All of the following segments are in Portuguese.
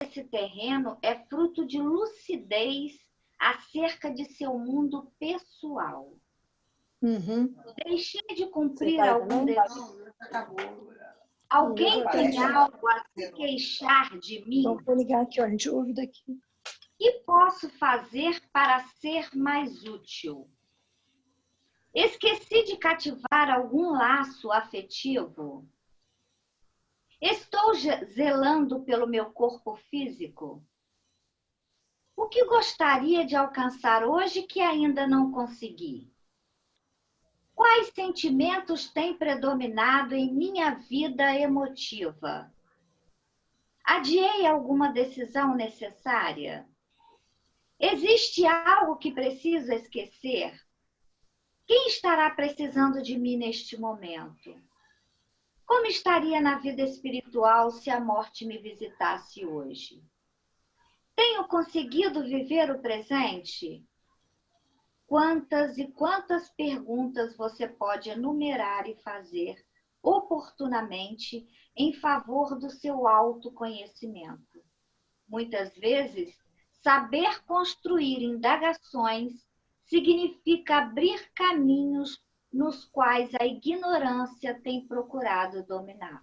esse terreno é fruto de lucidez acerca de seu mundo pessoal. Deixei de cumprir algum dever. Alguém tem algo a se queixar de mim? Então, vou ligar aqui, ó, a gente ouve daqui. O que posso fazer para ser mais útil? Esqueci de cativar algum laço afetivo? Estou zelando pelo meu corpo físico? O que gostaria de alcançar hoje que ainda não consegui? Quais sentimentos têm predominado em minha vida emotiva? Adiei alguma decisão necessária? Existe algo que preciso esquecer? Quem estará precisando de mim neste momento? Como estaria na vida espiritual se a morte me visitasse hoje? Tenho conseguido viver o presente? Quantas e quantas perguntas você pode enumerar e fazer oportunamente em favor do seu autoconhecimento? Muitas vezes, saber construir indagações significa abrir caminhos nos quais a ignorância tem procurado dominar.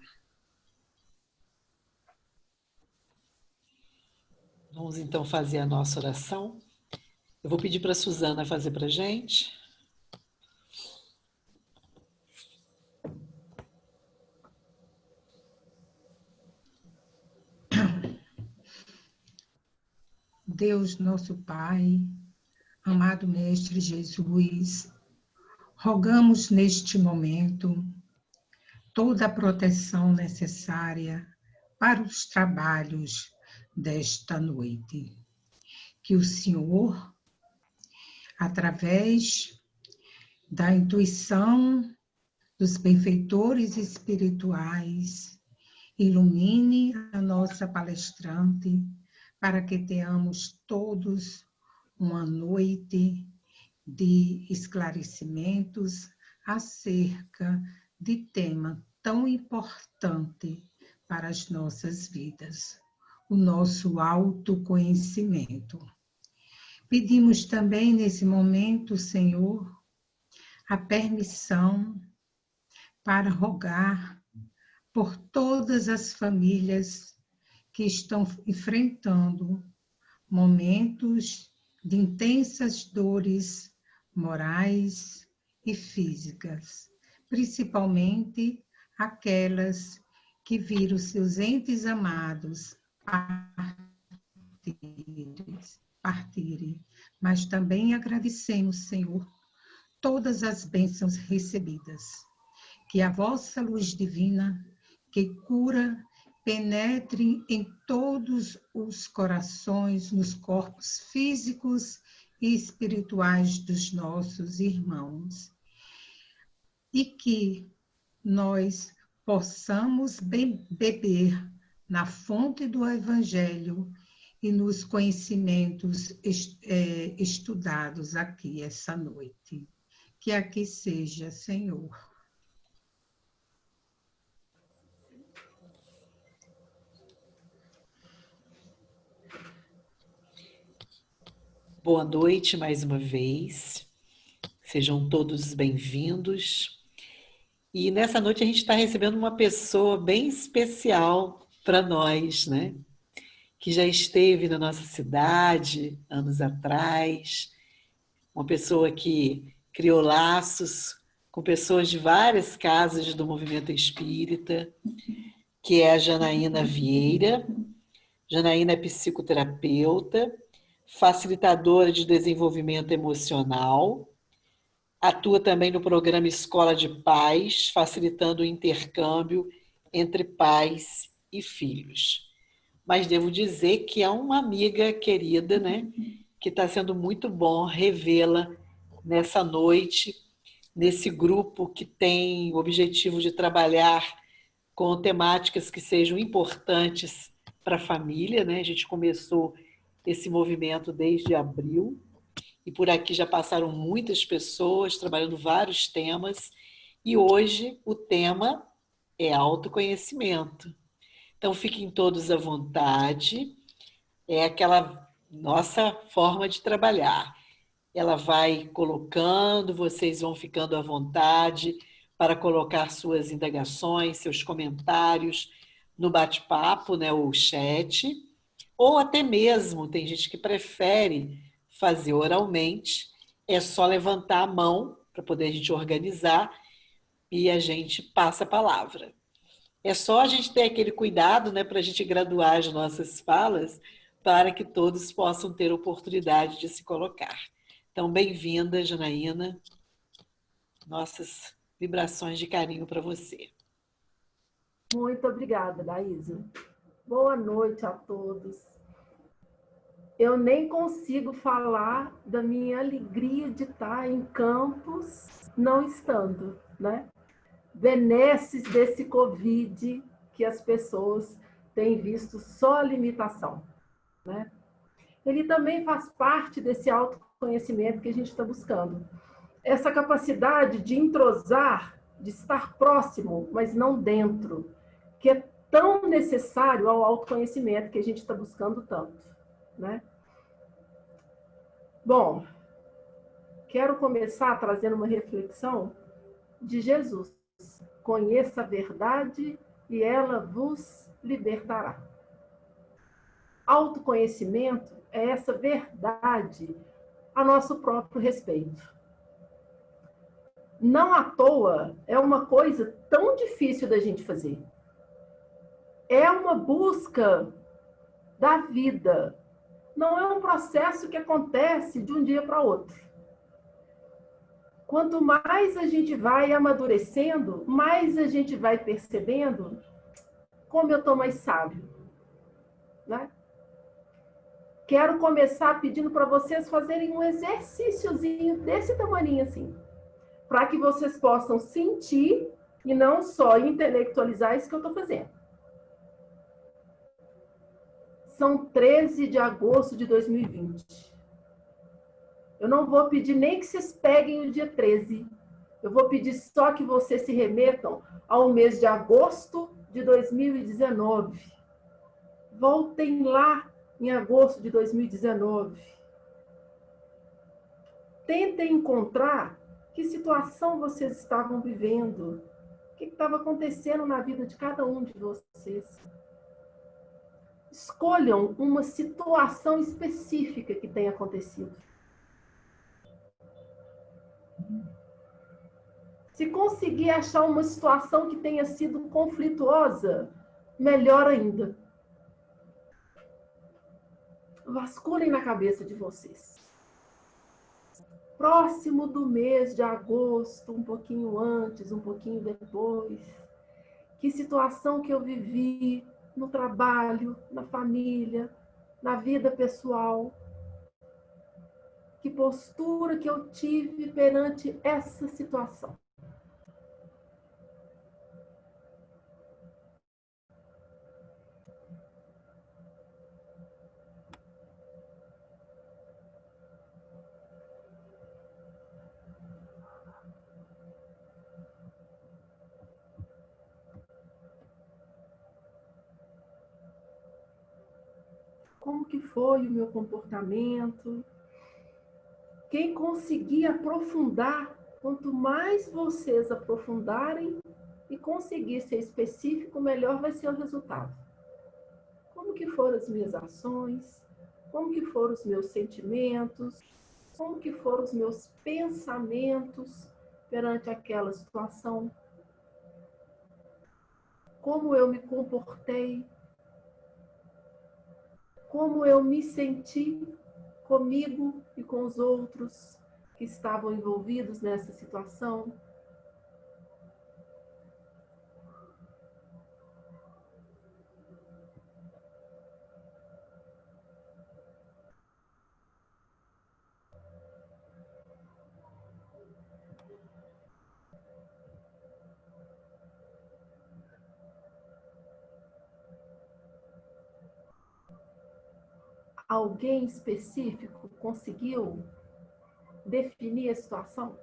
Vamos então fazer a nossa oração. Eu vou pedir para a Suzana fazer para a gente. Deus, nosso Pai, amado Mestre Jesus, rogamos neste momento toda a proteção necessária para os trabalhos desta noite. Que o Senhor, através da intuição dos benfeitores espirituais, ilumine a nossa palestrante para que tenhamos todos uma noite de esclarecimentos acerca de tema tão importante para as nossas vidas, o nosso autoconhecimento. Pedimos também nesse momento, Senhor, a permissão para rogar por todas as famílias que estão enfrentando momentos de intensas dores morais e físicas, principalmente aquelas que viram seus entes amados partirem, mas também agradecemos, Senhor, todas as bênçãos recebidas, que a vossa luz divina, que cura, penetre em todos os corações, nos corpos físicos e espirituais dos nossos irmãos. E que nós possamos beber na fonte do Evangelho e nos conhecimentos estudados aqui essa noite. Que aqui seja, Senhor. Boa noite mais uma vez, sejam todos bem-vindos. E nessa noite a gente está recebendo uma pessoa bem especial para nós, né? Que já esteve na nossa cidade anos atrás, uma pessoa que criou laços com pessoas de várias casas do movimento espírita, que é a Janaína Vieira. Janaína é psicoterapeuta, facilitadora de desenvolvimento emocional, atua também no programa Escola de Paz, facilitando o intercâmbio entre pais e filhos. Mas devo dizer que é uma amiga querida, né? Que está sendo muito bom revê-la nessa noite, nesse grupo que tem o objetivo de trabalhar com temáticas que sejam importantes para a família, né? A gente começou esse movimento desde abril, e por aqui já passaram muitas pessoas trabalhando vários temas, e hoje o tema é autoconhecimento. Então fiquem todos à vontade, é aquela nossa forma de trabalhar. Ela vai colocando, vocês vão ficando à vontade para colocar suas indagações, seus comentários no bate-papo, né, ou chat, ou até mesmo, tem gente que prefere fazer oralmente, é só levantar a mão para poder a gente organizar e a gente passa a palavra. É só a gente ter aquele cuidado, né, para a gente graduar as nossas falas para que todos possam ter oportunidade de se colocar. Então, bem-vinda, Janaína. Nossas vibrações de carinho para você. Muito obrigada, Daísa. Boa noite a todos. Eu nem consigo falar da minha alegria de estar em Campos, não estando, né? Benesses desse Covid que as pessoas têm visto só limitação, né? Ele também faz parte desse autoconhecimento que a gente está buscando. Essa capacidade de entrosar, de estar próximo, mas não dentro, que é tão necessário ao autoconhecimento que a gente está buscando tanto, né? Bom, quero começar trazendo uma reflexão de Jesus. Conheça a verdade e ela vos libertará. Autoconhecimento é essa verdade a nosso próprio respeito. Não à toa é uma coisa tão difícil da gente fazer. É uma busca da vida. Não é um processo que acontece de um dia para outro. Quanto mais a gente vai amadurecendo, mais a gente vai percebendo como eu estou mais sábio, né? Quero começar pedindo para vocês fazerem um exercíciozinho desse tamanho assim, para que vocês possam sentir e não só intelectualizar isso que eu estou fazendo. São 13 de agosto de 2020. Eu não vou pedir nem que vocês peguem o dia 13. Eu vou pedir só que vocês se remetam ao mês de agosto de 2019. Voltem lá em agosto de 2019. Tentem encontrar que situação vocês estavam vivendo, o que estava acontecendo na vida de cada um de vocês. Escolham uma situação específica que tenha acontecido. Se conseguir achar uma situação que tenha sido conflituosa, melhor ainda. Vasculhem na cabeça de vocês. Próximo do mês de agosto, um pouquinho antes, um pouquinho depois, que situação que eu vivi no trabalho, na família, na vida pessoal, que postura que eu tive perante essa situação. Como que foi o meu comportamento? Quem conseguir aprofundar, quanto mais vocês aprofundarem e conseguir ser específico, melhor vai ser o resultado. Como que foram as minhas ações? Como que foram os meus sentimentos? Como que foram os meus pensamentos perante aquela situação? Como eu me comportei? Como eu me senti comigo e com os outros que estavam envolvidos nessa situação? Alguém específico conseguiu definir a situação?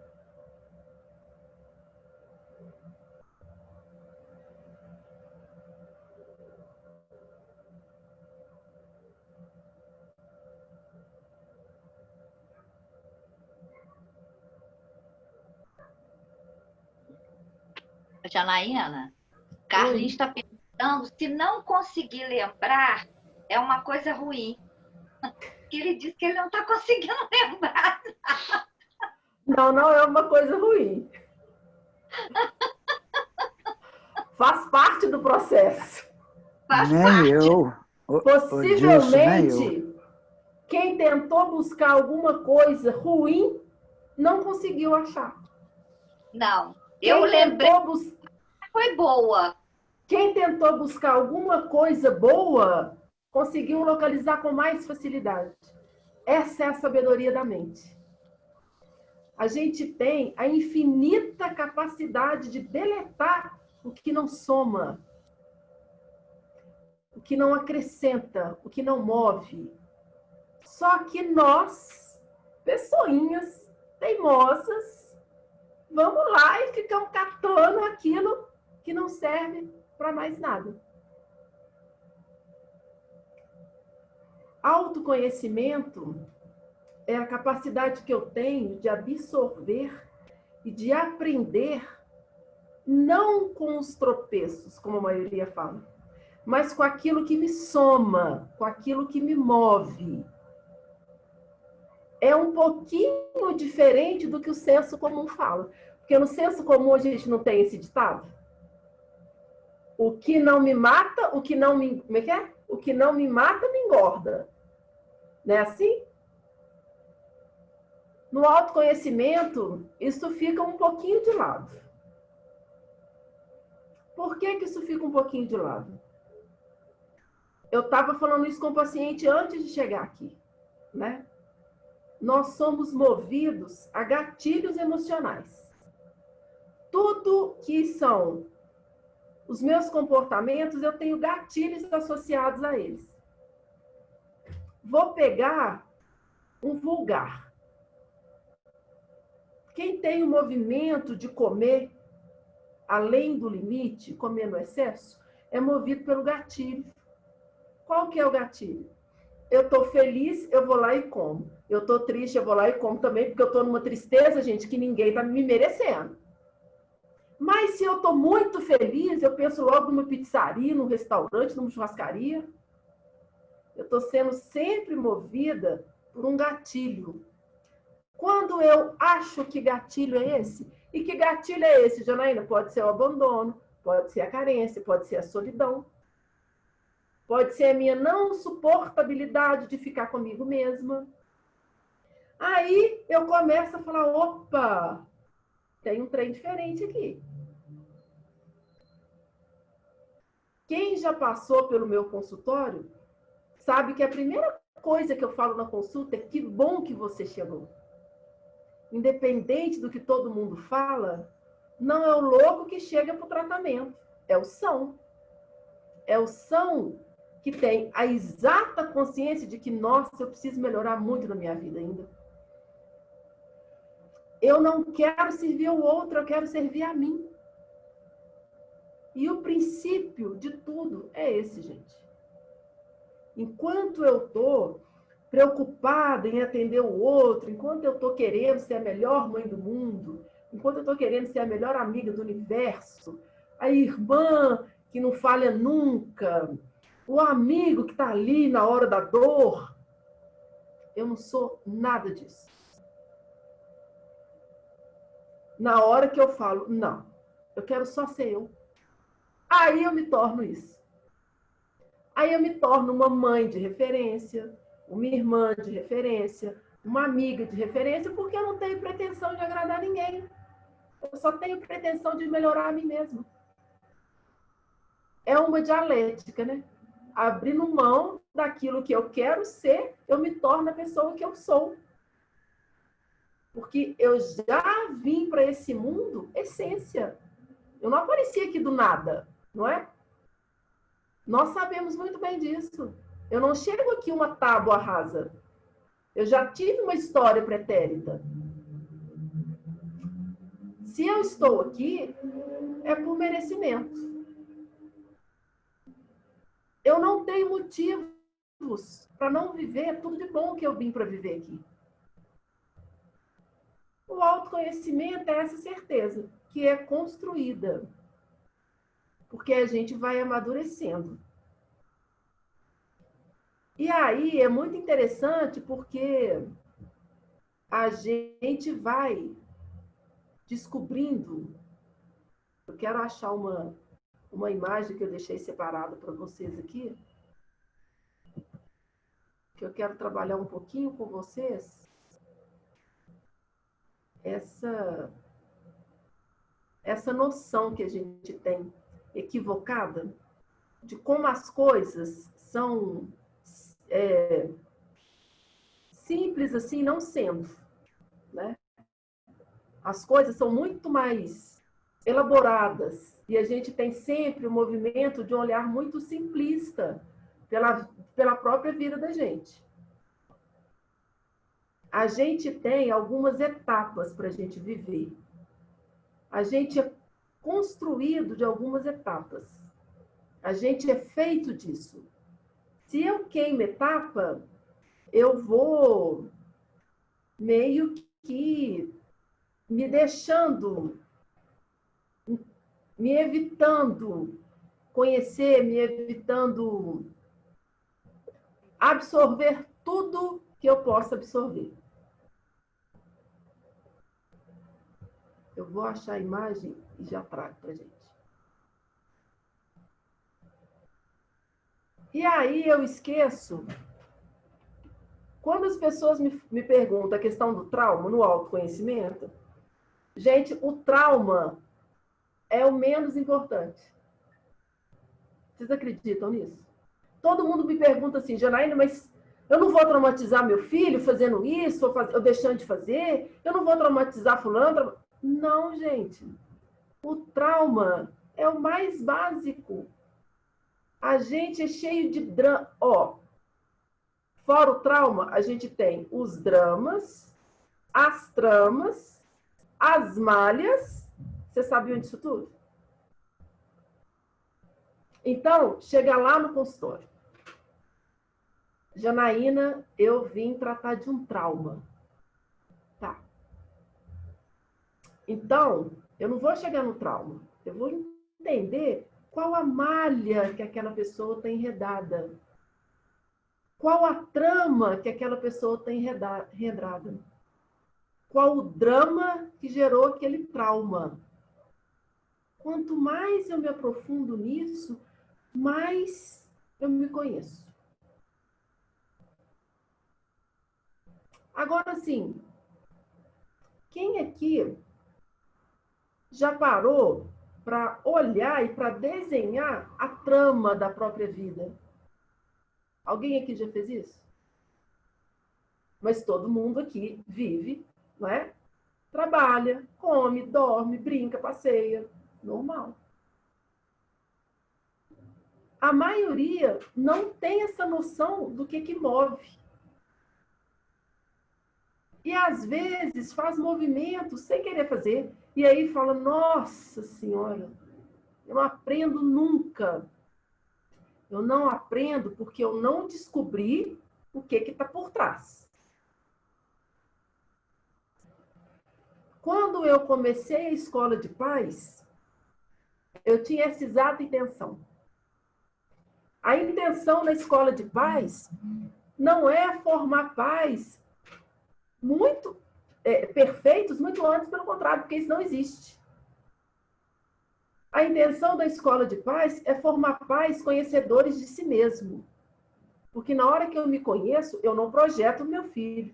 tia Naina, Carlinhos está perguntando se não conseguir lembrar é uma coisa ruim. Que ele disse que ele não está conseguindo lembrar. Não, não é uma coisa ruim. Faz parte do processo. Faz Nem parte. eu. Possivelmente, quem tentou buscar alguma coisa ruim não conseguiu achar. Não, eu lembrei que foi boa. Quem tentou buscar alguma coisa boa conseguiu localizar com mais facilidade. Essa é a sabedoria da mente. A gente tem a infinita capacidade de deletar o que não soma, o que não acrescenta, o que não move. Só que nós, pessoinhas teimosas, vamos lá e ficamos catando aquilo que não serve para mais nada. Autoconhecimento é a capacidade que eu tenho de absorver e de aprender, não com os tropeços, como a maioria fala, mas com aquilo que me soma, com aquilo que me move. É um pouquinho diferente do que o senso comum fala. Porque no senso comum a gente não tem esse ditado? O que não me mata, o que não me... Como é que é? O que não me mata, me engorda. Não é assim? No autoconhecimento, isso fica um pouquinho de lado. Por que que isso fica um pouquinho de lado? Eu estava falando isso com o paciente antes de chegar aqui, né? Nós somos movidos a gatilhos emocionais. Tudo que são os meus comportamentos, eu tenho gatilhos associados a eles. Vou pegar um vulgar. Quem tem o movimento de comer além do limite, comer no excesso, é movido pelo gatilho. Qual que é o gatilho? Eu estou feliz, eu vou lá e como. Eu estou triste, eu vou lá e como também, porque eu estou numa tristeza, gente, que ninguém está me merecendo. Mas se eu estou muito feliz, eu penso logo numa pizzaria, num restaurante, numa churrascaria. Eu estou sendo sempre movida por um gatilho. Quando eu acho que gatilho é esse, e que gatilho é esse, Janaína? Pode ser o abandono, pode ser a carência, pode ser a solidão, pode ser a minha não suportabilidade de ficar comigo mesma. Aí eu começo a falar, opa, tem um trem diferente aqui. Quem já passou pelo meu consultório sabe que a primeira coisa que eu falo na consulta é que bom que você chegou. Independente do que todo mundo fala, não é o louco que chega para o tratamento, é o são. É o são que tem a exata consciência de que, nossa, eu preciso melhorar muito na minha vida ainda. Eu não quero servir ao outro, eu quero servir a mim. E o princípio de tudo é esse, gente. Enquanto eu estou preocupada em atender o outro, enquanto eu estou querendo ser a melhor mãe do mundo, enquanto eu estou querendo ser a melhor amiga do universo, a irmã que não falha nunca, o amigo que está ali na hora da dor, eu não sou nada disso. Na hora que eu falo, não, eu quero só ser eu, aí eu me torno isso. Aí eu me torno uma mãe de referência, uma irmã de referência, uma amiga de referência, porque eu não tenho pretensão de agradar ninguém. Eu só tenho pretensão de melhorar a mim mesma. É uma dialética, né? Abrindo mão daquilo que eu quero ser, eu me torno a pessoa que eu sou. Porque eu já vim para esse mundo essência. Eu não apareci aqui do nada, não é? Nós sabemos muito bem disso. Eu não chego aqui uma tábua rasa. Eu já tive uma história pretérita. Se eu estou aqui, é por merecimento. Eu não tenho motivos para não viver tudo de bom que eu vim para viver aqui. O autoconhecimento é essa certeza, que é construída. porque a gente vai amadurecendo. E aí é muito interessante porque a gente vai descobrindo. Eu quero achar uma imagem que eu deixei separada para vocês aqui, que eu quero trabalhar um pouquinho com vocês. Essa noção que a gente tem equivocada de como as coisas são simples assim, não sendo, né? As coisas são muito mais elaboradas e a gente tem sempre o movimento de um olhar muito simplista pela própria vida da gente. A gente tem algumas etapas para a gente viver. A gente é construído de algumas etapas. A gente é feito disso. Se eu queimo etapa, eu vou meio que me deixando, me evitando conhecer, me evitando absorver tudo que eu possa absorver. Eu vou achar a imagem e já trago para a gente. E aí eu esqueço. Quando as pessoas me perguntam a questão do trauma no autoconhecimento, gente, o trauma é o menos importante. Vocês acreditam nisso? Todo mundo me pergunta assim, Janaína, mas eu não vou traumatizar meu filho fazendo isso, ou deixando de fazer? Eu não vou traumatizar fulano? Não, gente. O trauma é o mais básico. A gente é cheio de drama. Ó, fora o trauma, a gente tem os dramas, as tramas, as malhas. Vocês sabiam disso tudo? Então, chega lá no consultório. Janaína, eu vim tratar de um trauma. Tá. Então, eu não vou chegar no trauma. Eu vou entender qual a malha que aquela pessoa tem enredada. Qual a trama que aquela pessoa tem enredada. Qual o drama que gerou aquele trauma. Quanto mais eu me aprofundo nisso, mais eu me conheço. Agora, sim, quem aqui já parou para olhar e para desenhar a trama da própria vida? Alguém aqui já fez isso? Mas todo mundo aqui vive, não é? Trabalha, come, dorme, brinca, passeia. Normal. A maioria não tem essa noção do que move. E às vezes faz movimentos sem querer fazer. E aí fala, nossa senhora, eu não aprendo nunca. Eu não aprendo porque eu não descobri o que está por trás. Quando eu comecei a escola de paz, eu tinha essa exata intenção. A intenção na escola de paz não é formar pais muito perfeitos, muito antes, pelo contrário, porque isso não existe. A intenção da escola de paz é formar pais conhecedores de si mesmo. Porque na hora que eu me conheço, eu não projeto o meu filho.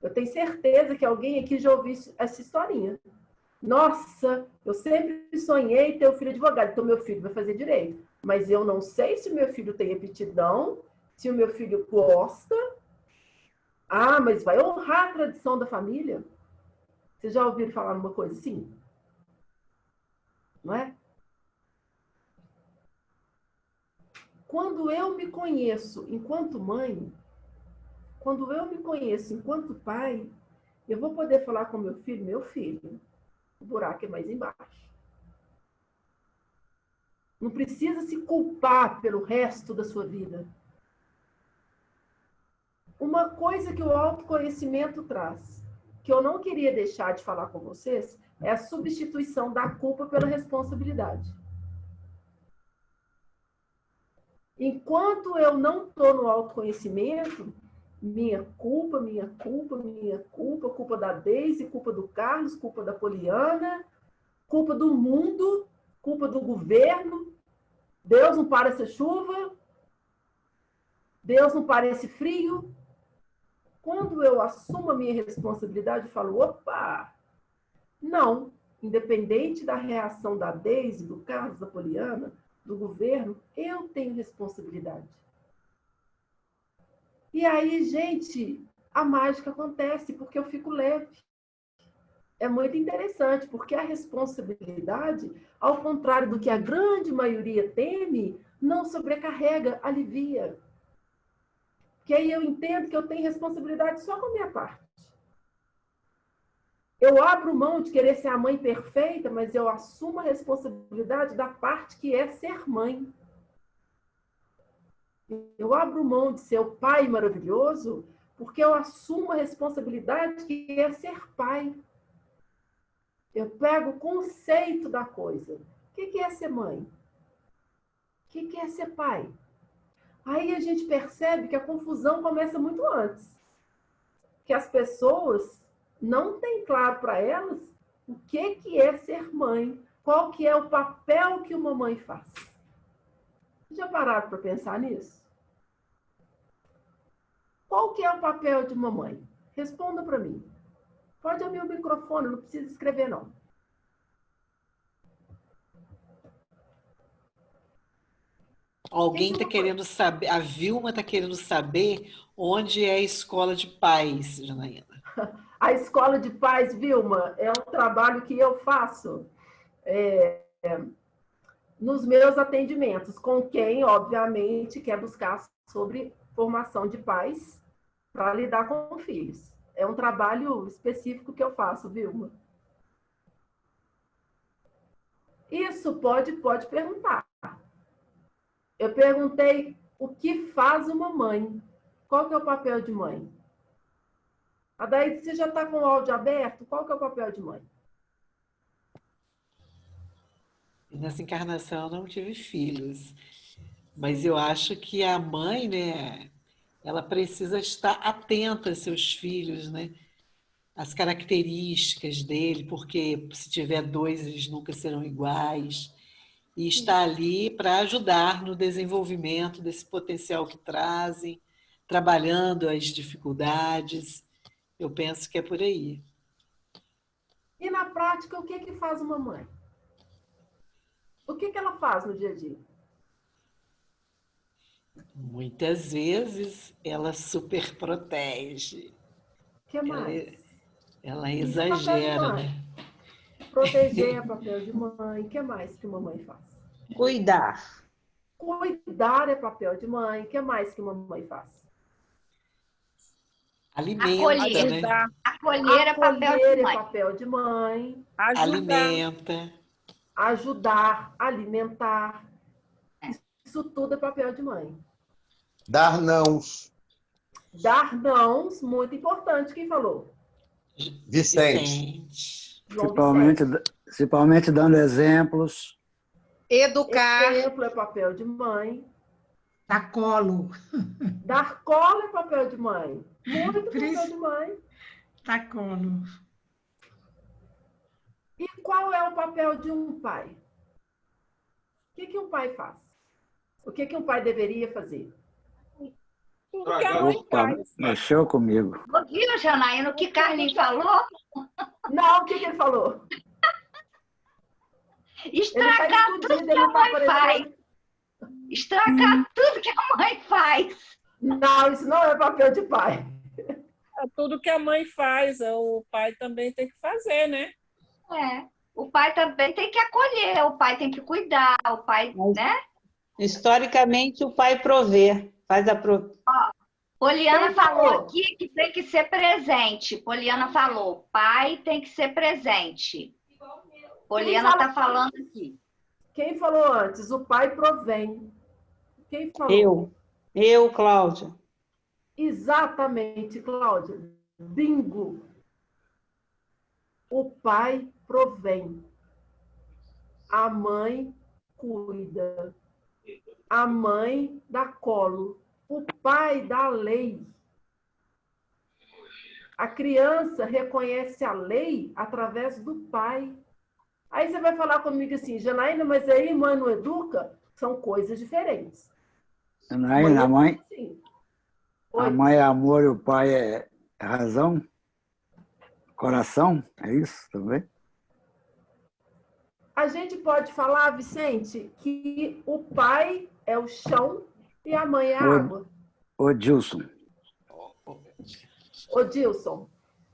Eu tenho certeza que alguém aqui já ouviu essa historinha. Nossa, eu sempre sonhei ter um filho advogado, então meu filho vai fazer direito. Mas eu não sei se o meu filho tem aptidão, se o meu filho gosta. Ah, mas vai honrar a tradição da família? Vocês já ouviram falar numa coisa assim? Não é? Quando eu me conheço enquanto mãe, quando eu me conheço enquanto pai, eu vou poder falar com meu filho, o buraco é mais embaixo. Não precisa se culpar pelo resto da sua vida. Uma coisa que o autoconhecimento traz, que eu não queria deixar de falar com vocês, é a substituição da culpa pela responsabilidade. Enquanto eu não estou no autoconhecimento, minha culpa, minha culpa, minha culpa, culpa da Deise, culpa do Carlos, culpa da Poliana, culpa do mundo, culpa do governo, Deus não para essa chuva, Deus não para esse frio. Quando eu assumo a minha responsabilidade, eu falo, opa, não, independente da reação da Deise, do Carlos, da Poliana, do governo, eu tenho responsabilidade. E aí, gente, a mágica acontece, porque eu fico leve. É muito interessante, porque a responsabilidade, ao contrário do que a grande maioria teme, não sobrecarrega, alivia. Porque aí eu entendo que eu tenho responsabilidade só com a minha parte. Eu abro mão de querer ser a mãe perfeita, mas eu assumo a responsabilidade da parte que é ser mãe. Eu abro mão de ser o pai maravilhoso, porque eu assumo a responsabilidade que é ser pai. Eu pego o conceito da coisa. O que é ser mãe? O que é ser pai? Aí a gente percebe que a confusão começa muito antes. Que as pessoas não têm claro para elas o que é ser mãe, qual que é o papel que uma mãe faz. Já pararam para pensar nisso? Qual que é o papel de uma mãe? Responda para mim. Pode abrir o microfone, não precisa escrever, não. Alguém está querendo saber, a Vilma está querendo saber onde é a escola de pais, Janaína. A escola de pais, Vilma, é um trabalho que eu faço nos meus atendimentos, com quem, obviamente, quer buscar sobre formação de pais para lidar com filhos. É um trabalho específico que eu faço, Vilma. Isso pode perguntar. Eu perguntei o que faz uma mãe. Qual que é o papel de mãe? A daí você já está com o áudio aberto? Qual que é o papel de mãe? Nessa encarnação eu não tive filhos, mas eu acho que a mãe, né, ela precisa estar atenta aos seus filhos, né? As características dele, porque se tiver dois, eles nunca serão iguais. E está ali para ajudar no desenvolvimento desse potencial que trazem, trabalhando as dificuldades. Eu penso que é por aí. E na prática, o que faz uma mãe? O que ela faz no dia a dia? Muitas vezes ela super protege. O que mais? Ela Isso é papel de exagera, mãe. né? Proteger é papel de mãe. O que mais que uma mãe faz? Cuidar. Cuidar é papel de mãe. O que mais que uma mãe faz? Alimenta, né? Ajudar. Acolher é papel Acolher de é mãe. papel de mãe. Ajudar. Alimenta. Ajudar, alimentar. Isso tudo é papel de mãe. Dar nãos. Dar nãos, muito importante. Quem falou? Vicente. João Vicente. Principalmente dando exemplos. Educar. Exemplo é papel de mãe. Dar colo. Dar colo é papel de mãe. Muito papel de mãe. Dar colo. E qual é o papel de um pai? O que um pai faz? O que um pai deveria fazer? Tudo que a mãe Opa, faz. mexeu comigo. Ouviu, Janaína, o que Carlinhos falou? Não, o que ele falou? Estragar tudo que a mãe faz. Estragar tudo que a mãe faz. Não, isso não é papel de pai. Tudo que a mãe faz, o pai também tem que fazer, né? É. O pai também tem que acolher, o pai tem que cuidar, o pai, né? Historicamente, o pai provê, faz a Poliana Quem falou falou? aqui que tem que ser presente. Poliana falou, pai tem que ser presente. Poliana está falando aqui. Quem falou antes? O pai provém. Quem falou? Eu, Cláudia. Exatamente, Cláudia. Bingo. O pai provém. A mãe cuida. a mãe dá colo, o pai dá lei. A criança reconhece a lei através do pai. Aí você vai falar comigo assim, Janaína, mas aí mãe não educa? São coisas diferentes. Janaína, a mãe, Sim. a Oi. mãe é amor e o pai é razão, coração, é isso também? A gente pode falar, Vicente, que o pai é o chão e a mãe é a água. Ô, Dilson, Ô, Dilson,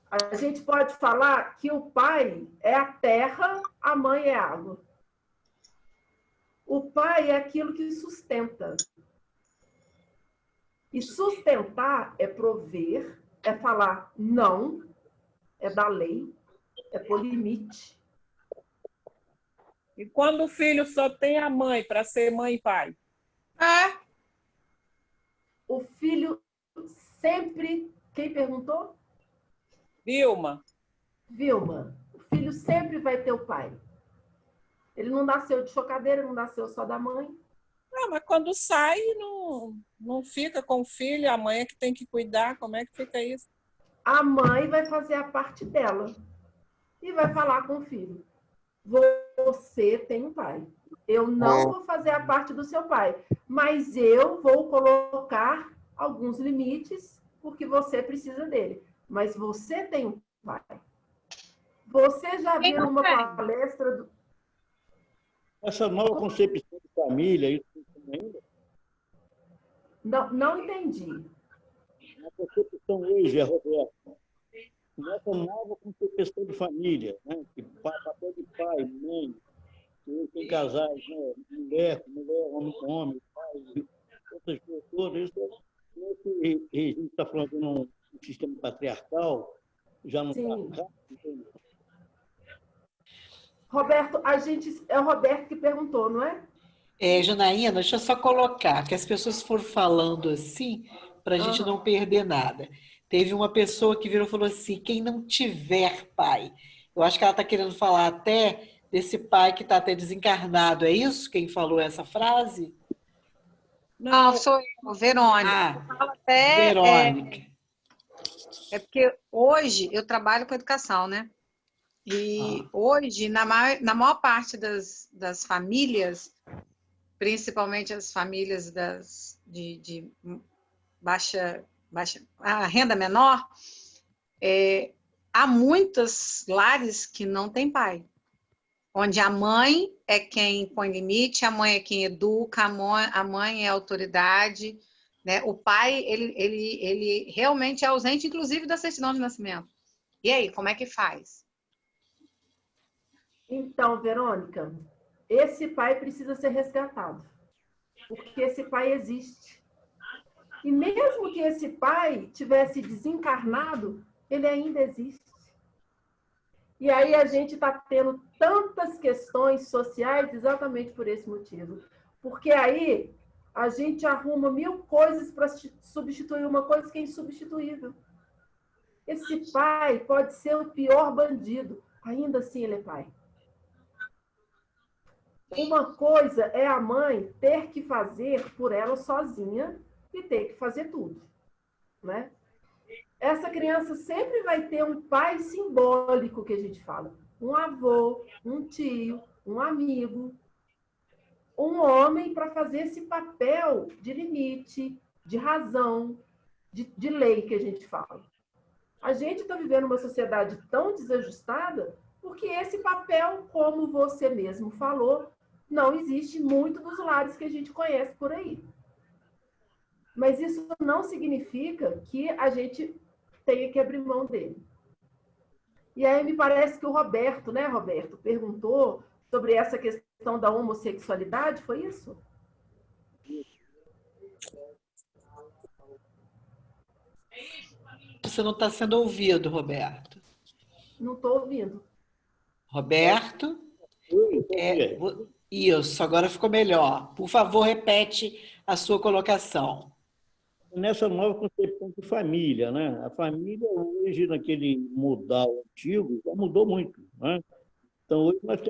a gente pode falar que o pai é a terra, a mãe é a água. O pai é aquilo que sustenta. E sustentar é prover, é falar não, é dar lei, é pôr limite. E quando o filho só tem a mãe para ser mãe e pai? O filho sempre... Quem perguntou? Vilma. Vilma. O filho sempre vai ter o pai. Ele não nasceu de chocadeira, não nasceu só da mãe. Não, mas quando sai, não fica com o filho, a mãe é que tem que cuidar. Como é que fica isso? A mãe vai fazer a parte dela e vai falar com o filho. Você tem um pai. Eu não vou fazer a parte do seu pai, mas eu vou colocar alguns limites porque você precisa dele. Mas você tem um pai. Você já viu uma palestra do... Essa nova concepção de família, isso ainda? Não entendi. A concepção hoje, Roberto, nessa nova concepção de família, né? Que papel de pai, mãe, que hoje tem casais, né? Mulher, homem com homem, pai, outras coisas todas, isso a gente está falando de um sistema patriarcal, já não está. Roberto, é o Roberto que perguntou, não é? Janaína, deixa eu só colocar, que as pessoas foram falando assim, para a gente não perder nada. Teve uma pessoa que virou e falou assim, quem não tiver pai. Eu acho que ela está querendo falar até desse pai que está até desencarnado. É isso quem falou essa frase? Não, sou eu, Verônica. Verônica. É porque hoje eu trabalho com educação, né? E hoje, na maior parte das famílias, principalmente as famílias de baixa a renda menor, há muitos lares que não têm pai. Onde a mãe é quem põe limite, a mãe é quem educa, a mãe é a autoridade, né? O pai, ele realmente é ausente, inclusive da certidão de nascimento. E aí, como é que faz? Então, Verônica, esse pai precisa ser resgatado, porque esse pai existe. E mesmo que esse pai tivesse desencarnado, ele ainda existe. E aí a gente está tendo tantas questões sociais exatamente por esse motivo. Porque aí a gente arruma 1000 coisas para substituir uma coisa que é insubstituível. Esse pai pode ser o pior bandido, ainda assim ele é pai. Uma coisa é a mãe ter que fazer por ela sozinha e ter que fazer tudo, né? Essa criança sempre vai ter um pai simbólico, que a gente fala. Um avô, um tio, um amigo. Um homem para fazer esse papel de limite, de razão, de lei, que a gente fala. A gente está vivendo uma sociedade tão desajustada porque esse papel, como você mesmo falou, não existe muito dos lares que a gente conhece por aí. Mas isso não significa que a gente tenha que abrir mão dele. E aí me parece que o Roberto, né, Roberto, perguntou sobre essa questão da homossexualidade, foi isso? Você não está sendo ouvido, Roberto. Não estou ouvindo. Roberto? Isso, agora ficou melhor. Por favor, repete a sua colocação. Nessa nova concepção de família, né? A família hoje, naquele modal antigo, já mudou muito, né? Então, hoje nós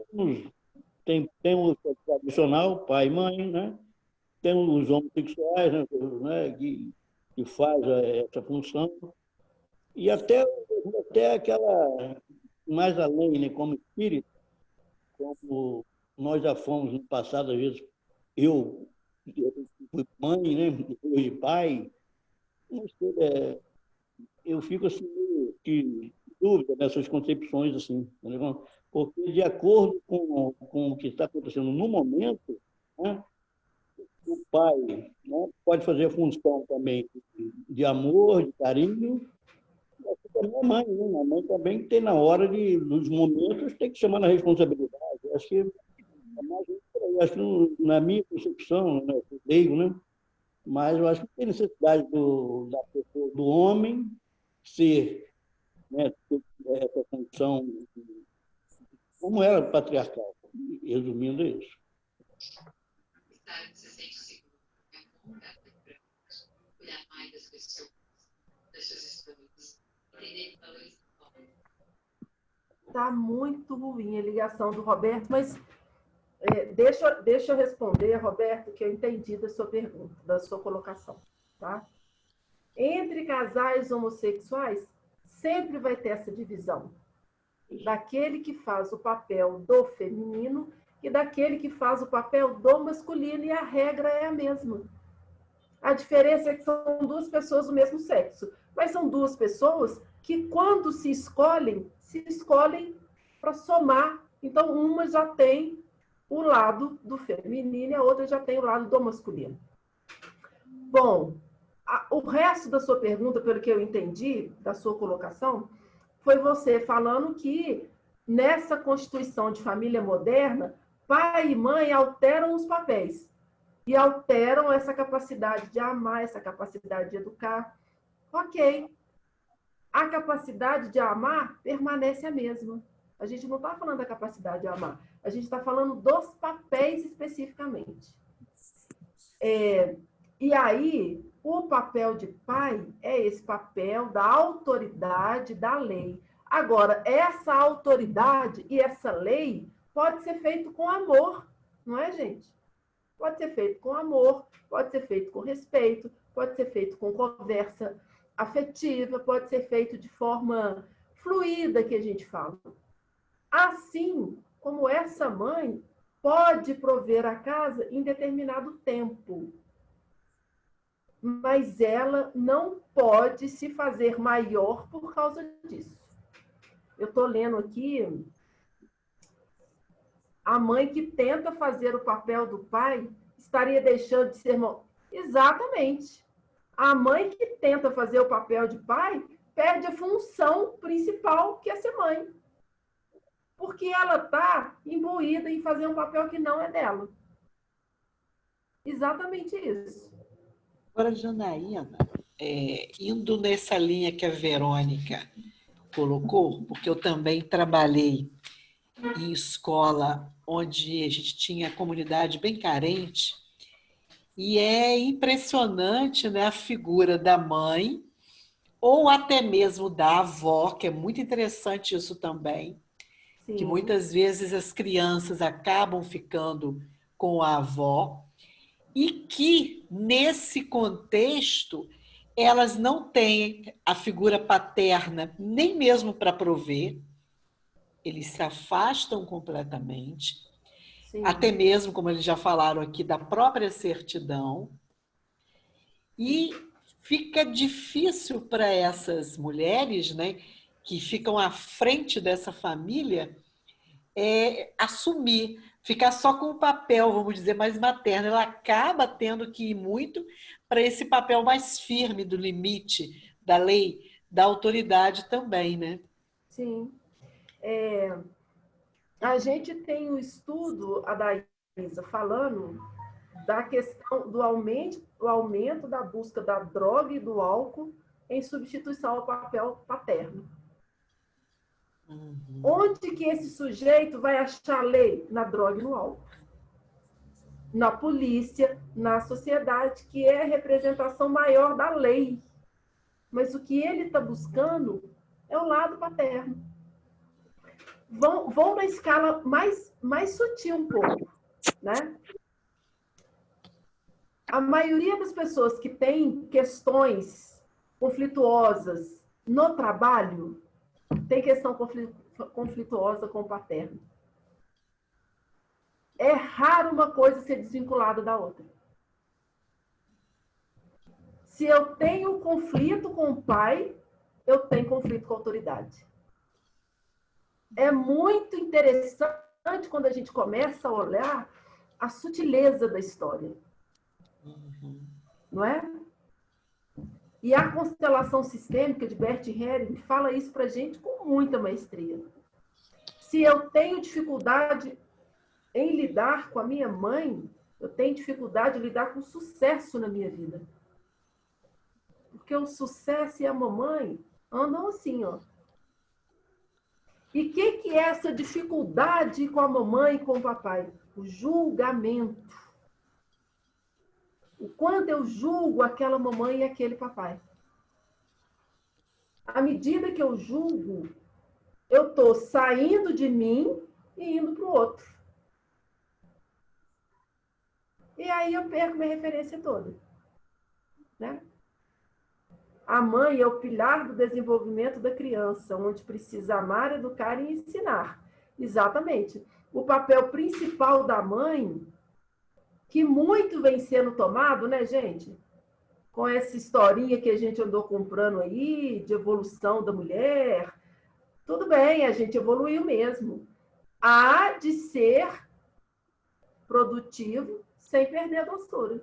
temos o tradicional, pai e mãe, né? tem os homossexuais, né, que faz essa função, e até aquela, mais além, né, como espírito, como nós já fomos no passado, às vezes, eu fui mãe, né, depois de pai, mas, eu fico assim, meio que dúvida dessas concepções, assim, entendeu? Porque, de acordo com o que está acontecendo no momento, né, o pai, né, pode fazer a função também de amor, de carinho, assim como a mãe, né? A mãe também tem, na hora dos momentos, tem que chamar na responsabilidade. Acho que é mais por aí. Acho que, na minha concepção, né, eu leigo, né, mas eu acho que tem necessidade da pessoa, do homem ser, né, ter essa função, como era patriarcal. Resumindo, é isso. Está muito ruim a ligação do Roberto, mas deixa eu responder, Roberto, que eu entendi da sua pergunta, da sua colocação. Tá? Entre casais homossexuais, sempre vai ter essa divisão daquele que faz o papel do feminino e daquele que faz o papel do masculino, e a regra é a mesma. A diferença é que são duas pessoas do mesmo sexo, mas são duas pessoas que, quando se escolhem para somar. Então, uma já tem o lado do feminino e a outra já tem o lado do masculino. Bom, o resto da sua pergunta, pelo que eu entendi, da sua colocação, foi você falando que, nessa constituição de família moderna, pai e mãe alteram os papéis e alteram essa capacidade de amar, essa capacidade de educar. Ok. A capacidade de amar permanece a mesma. A gente não está falando da capacidade de amar. A gente está falando dos papéis especificamente. E aí, o papel de pai é esse papel da autoridade da lei. Agora, essa autoridade e essa lei pode ser feito com amor, não é, gente? Pode ser feito com amor, pode ser feito com respeito, pode ser feito com conversa afetiva, pode ser feito de forma fluida, que a gente fala. Assim como essa mãe pode prover a casa em determinado tempo, mas ela não pode se fazer maior por causa disso. Eu estou lendo aqui, a mãe que tenta fazer o papel do pai estaria deixando de ser mãe. Exatamente. A mãe que tenta fazer o papel de pai perde a função principal, que é ser mãe. Porque ela está imbuída em fazer um papel que não é dela. Exatamente isso. Agora, Janaína, indo nessa linha que a Verônica colocou, porque eu também trabalhei em escola onde a gente tinha comunidade bem carente, e é impressionante, né, a figura da mãe, ou até mesmo da avó, que é muito interessante isso também, Sim. Que muitas vezes as crianças acabam ficando com a avó, e que, nesse contexto, elas não têm a figura paterna nem mesmo para prover, eles se afastam completamente, Sim. até mesmo, como eles já falaram aqui, da própria certidão, e fica difícil para essas mulheres, né, que ficam à frente dessa família, assumir, ficar só com o papel, vamos dizer, mais materno. Ela acaba tendo que ir muito para esse papel mais firme do limite da lei, da autoridade também, né? Sim. A gente tem um estudo, a Daísa, falando da questão do aumento da busca da droga e do álcool em substituição ao papel paterno. Uhum. Onde que esse sujeito vai achar lei? Na droga e no álcool. Na polícia, na sociedade, que é a representação maior da lei. Mas o que ele está buscando é o lado paterno. Vão na escala mais sutil um pouco, né? A maioria das pessoas que têm questões conflituosas no trabalho tem questão conflituosa com o paterno. É raro uma coisa ser desvinculada da outra. Se eu tenho conflito com o pai, eu tenho conflito com a autoridade. É muito interessante quando a gente começa a olhar a sutileza da história. Não é? E a constelação sistêmica de Bert Helling fala isso para a gente com muita maestria. Se eu tenho dificuldade em lidar com a minha mãe, eu tenho dificuldade em lidar com o sucesso na minha vida. Porque o sucesso e a mamãe andam assim, ó. E o que é essa dificuldade com a mamãe e com o papai? O julgamento. O quanto eu julgo aquela mamãe e aquele papai. À medida que eu julgo, eu estou saindo de mim e indo para o outro. E aí eu perco minha referência toda. Né? A mãe é o pilar do desenvolvimento da criança, onde precisa amar, educar e ensinar. Exatamente. O papel principal da mãe, que muito vem sendo tomado, né, gente? Com essa historinha que a gente andou comprando aí, de evolução da mulher. Tudo bem, a gente evoluiu mesmo. Há de ser produtivo sem perder a doçura.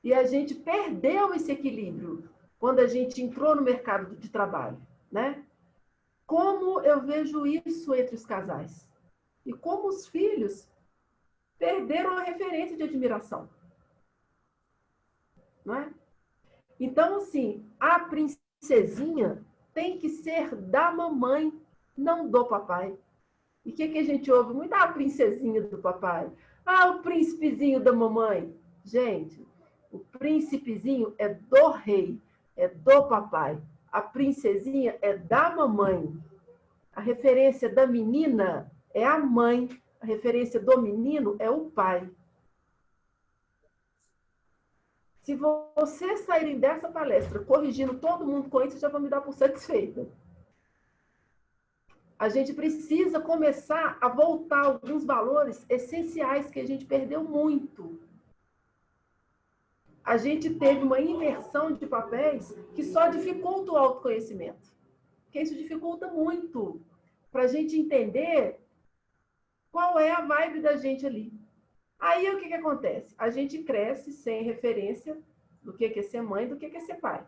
E a gente perdeu esse equilíbrio quando a gente entrou no mercado de trabalho, né? Como eu vejo isso entre os casais? E como os filhos perderam a referência de admiração. Não é? Então, assim, a princesinha tem que ser da mamãe, não do papai. E o que a gente ouve muito? Ah, a princesinha do papai. Ah, o príncipezinho da mamãe. Gente, o príncipezinho é do rei, é do papai. A princesinha é da mamãe. A referência da menina é a mãe. A referência do menino é o pai. Se vocês saírem dessa palestra corrigindo todo mundo com isso, já vão me dar por satisfeita. A gente precisa começar a voltar a alguns valores essenciais que a gente perdeu muito. A gente teve uma inversão de papéis que só dificulta o autoconhecimento. Porque isso dificulta muito para a gente entender qual é a vibe da gente ali. Aí o que acontece? A gente cresce sem referência do que é ser mãe, do que é ser pai.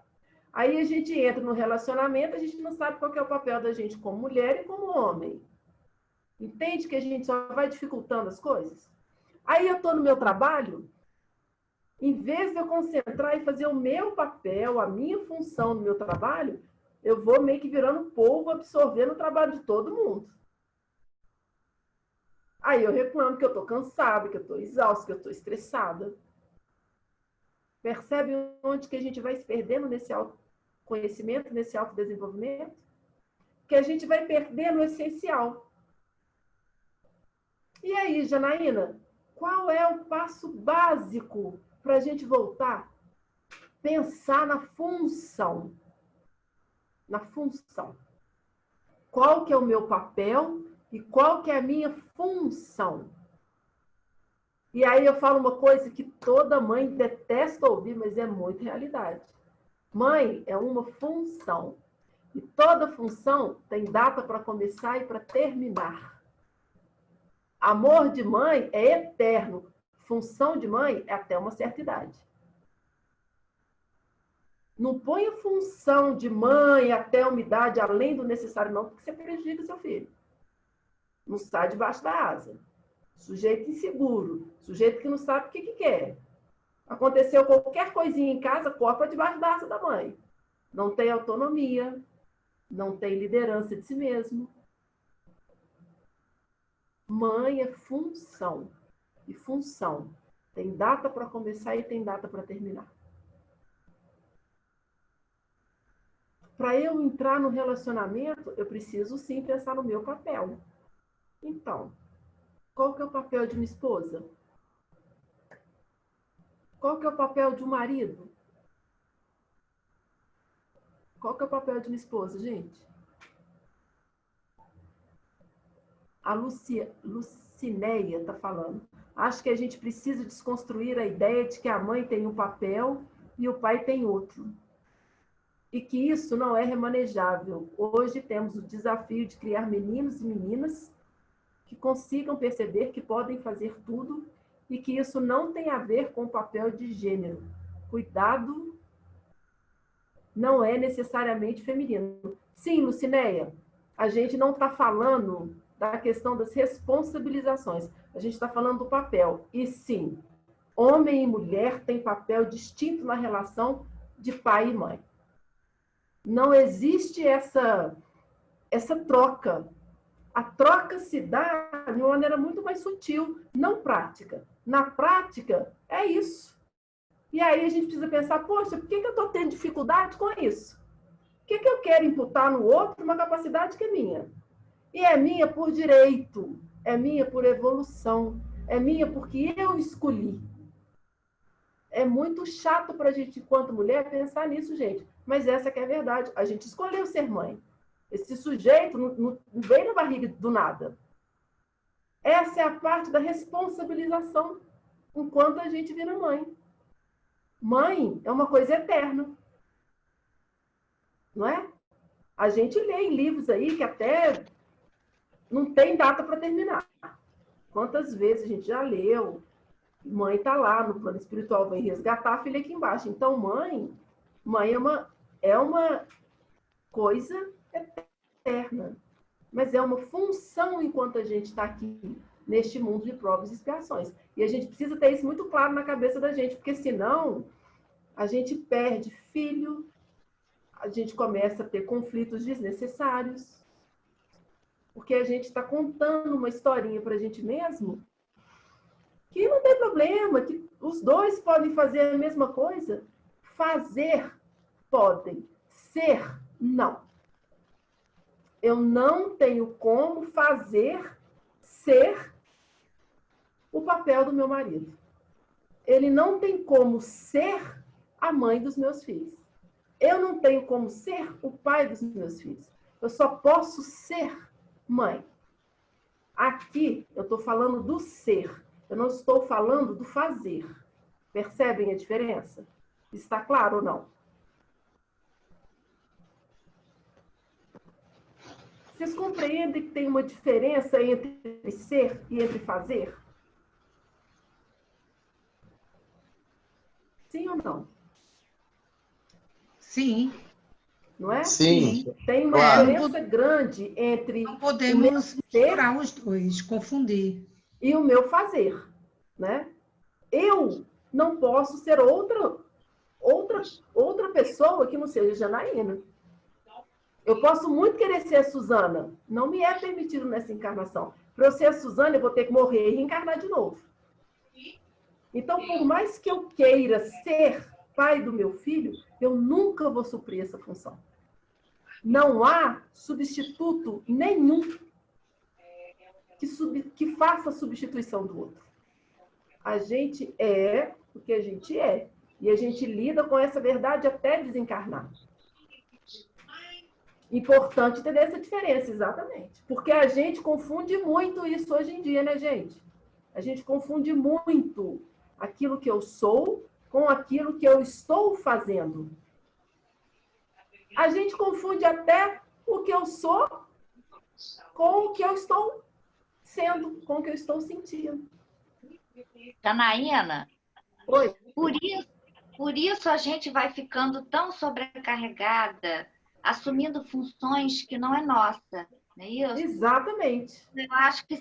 Aí a gente entra no relacionamento, a gente não sabe qual que é o papel da gente como mulher e como homem. Entende que a gente só vai dificultando as coisas? Aí eu estou no meu trabalho, em vez de eu concentrar e fazer o meu papel, a minha função no meu trabalho, eu vou meio que virando polvo, absorvendo o trabalho de todo mundo. Aí eu reclamo que eu estou cansada, que eu estou exausta, que eu estou estressada. Percebe onde que a gente vai se perdendo nesse autoconhecimento, nesse autodesenvolvimento? Que a gente vai perdendo o essencial. E aí, Janaína, qual é o passo básico para a gente voltar? Pensar na função. Na função. Qual que é o meu papel e qual que é a minha função? E aí eu falo uma coisa que toda mãe detesta ouvir, mas é muito realidade. Mãe é uma função. E toda função tem data para começar e para terminar. Amor de mãe é eterno. Função de mãe é até uma certa idade. Não ponha função de mãe até uma idade além do necessário, não, porque você prejudica seu filho. Não sai debaixo da asa. Sujeito inseguro. Sujeito que não sabe o que quer. Aconteceu qualquer coisinha em casa, corre para debaixo da asa da mãe. Não tem autonomia. Não tem liderança de si mesmo. Mãe é função. E função tem data para começar e tem data para terminar. Para eu entrar no relacionamento, eu preciso sim pensar no meu papel. Então, qual que é o papel de uma esposa? Qual que é o papel de um marido? Qual que é o papel de uma esposa, gente? A Lucinéia está falando. Acho que a gente precisa desconstruir a ideia de que a mãe tem um papel e o pai tem outro. E que isso não é remanejável. Hoje temos o desafio de criar meninos e meninas que consigam perceber que podem fazer tudo e que isso não tem a ver com o papel de gênero. Cuidado não é necessariamente feminino. Sim, Lucinéia, a gente não está falando da questão das responsabilizações. A gente está falando do papel. E sim, homem e mulher têm papel distinto na relação de pai e mãe. Não existe essa troca. A troca se dá de uma maneira muito mais sutil, não prática. Na prática, é isso. E aí a gente precisa pensar, poxa, por que eu estou tendo dificuldade com isso? Por que eu quero imputar no outro uma capacidade que é minha? E é minha por direito, é minha por evolução, é minha porque eu escolhi. É muito chato para a gente, enquanto mulher, pensar nisso, gente. Mas essa que é a verdade. A gente escolheu ser mãe. Esse sujeito não veio na barriga do nada. Essa é a parte da responsabilização enquanto a gente vira mãe. Mãe é uma coisa eterna. Não é? A gente lê em livros aí que até não tem data para terminar. Quantas vezes a gente já leu? Mãe está lá no plano espiritual, vem resgatar a filha aqui embaixo. Então, mãe é uma coisa eterna. Mas é uma função enquanto a gente está aqui, neste mundo de provas e expiações. E a gente precisa ter isso muito claro na cabeça da gente, porque senão a gente perde filho, a gente começa a ter conflitos desnecessários, porque a gente está contando uma historinha para a gente mesmo, que não tem problema, que os dois podem fazer a mesma coisa. Fazer, podem. Ser, não. Eu não tenho como fazer ser o papel do meu marido. Ele não tem como ser a mãe dos meus filhos. Eu não tenho como ser o pai dos meus filhos. Eu só posso ser mãe. Aqui eu estou falando do ser. Eu não estou falando do fazer. Percebem a diferença? Está claro ou não? Vocês compreendem que tem uma diferença entre ser e entre fazer? Sim ou não? Sim. Não é? Sim. Tem uma diferença grande entre não podemos misturar os dois, confundir. E o meu fazer, né? Eu não posso ser outra pessoa que não seja Janaína. Eu posso muito querer ser a Suzana. Não me é permitido nessa encarnação. Para eu ser a Suzana, eu vou ter que morrer e reencarnar de novo. Então, por mais que eu queira ser pai do meu filho, eu nunca vou suprir essa função. Não há substituto nenhum que faça a substituição do outro. A gente é o que a gente é. E a gente lida com essa verdade até desencarnar. Importante ter essa diferença, exatamente. Porque a gente confunde muito isso hoje em dia, né, gente? A gente confunde muito aquilo que eu sou com aquilo que eu estou fazendo. A gente confunde até o que eu sou com o que eu estou sendo, com o que eu estou sentindo. Janaína, oi. Por isso a gente vai ficando tão sobrecarregada, assumindo funções que não é nossa, não é isso? Exatamente. Eu acho que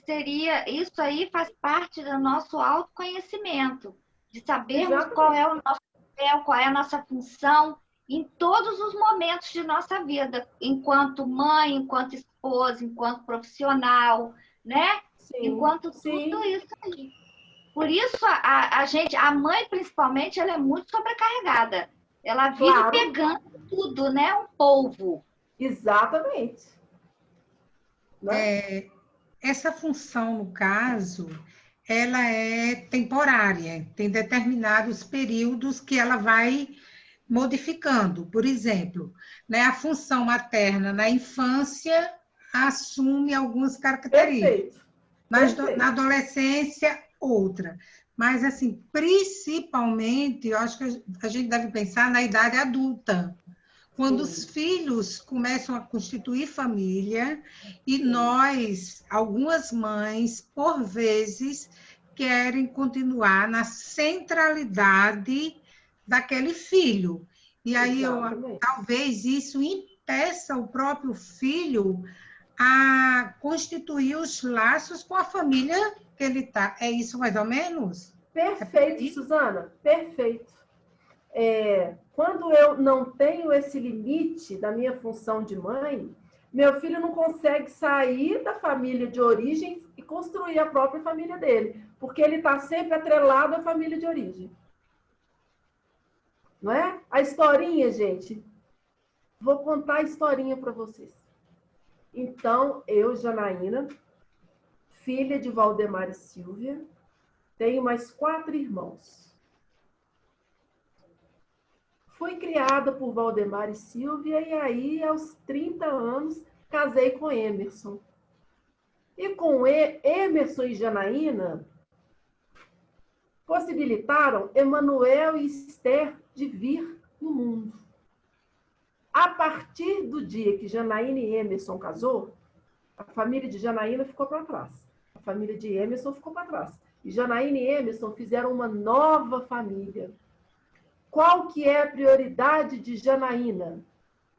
isso aí faz parte do nosso autoconhecimento, de sabermos Exatamente. qual é o nosso papel, qual é a nossa função em todos os momentos de nossa vida, enquanto mãe, enquanto esposa, enquanto profissional, né? Sim, enquanto tudo isso aí. Por isso, a mãe, principalmente, ela é muito sobrecarregada. Ela vive pegando tudo, né? Um polvo. Exatamente. Essa função, no caso, ela é temporária, tem determinados períodos que ela vai modificando. Por exemplo, né, a função materna na infância assume algumas características. Perfeito. Na adolescência, outra. Mas, assim, principalmente, eu acho que a gente deve pensar na idade adulta, quando os filhos começam a constituir família e nós, algumas mães, por vezes, querem continuar na centralidade daquele filho. E aí, talvez isso impeça o próprio filho a constituir os laços com a família que ele está. É isso mais ou menos? Perfeito, Suzana, perfeito. Quando eu não tenho esse limite da minha função de mãe, meu filho não consegue sair da família de origem e construir a própria família dele, porque ele está sempre atrelado à família de origem. Não é? A historinha, gente, vou contar a historinha para vocês. Então, eu, Janaína, filha de Valdemar e Silvia, tenho mais 4 irmãos. Fui criada por Valdemar e Silvia e aí, aos 30 anos, casei com Emerson. E com Emerson e Janaína, possibilitaram Emanuel e Esther de vir no mundo. A partir do dia que Janaína e Emerson casou, a família de Janaína ficou para trás. A família de Emerson ficou para trás. E Janaína e Emerson fizeram uma nova família. Qual que é a prioridade de Janaína?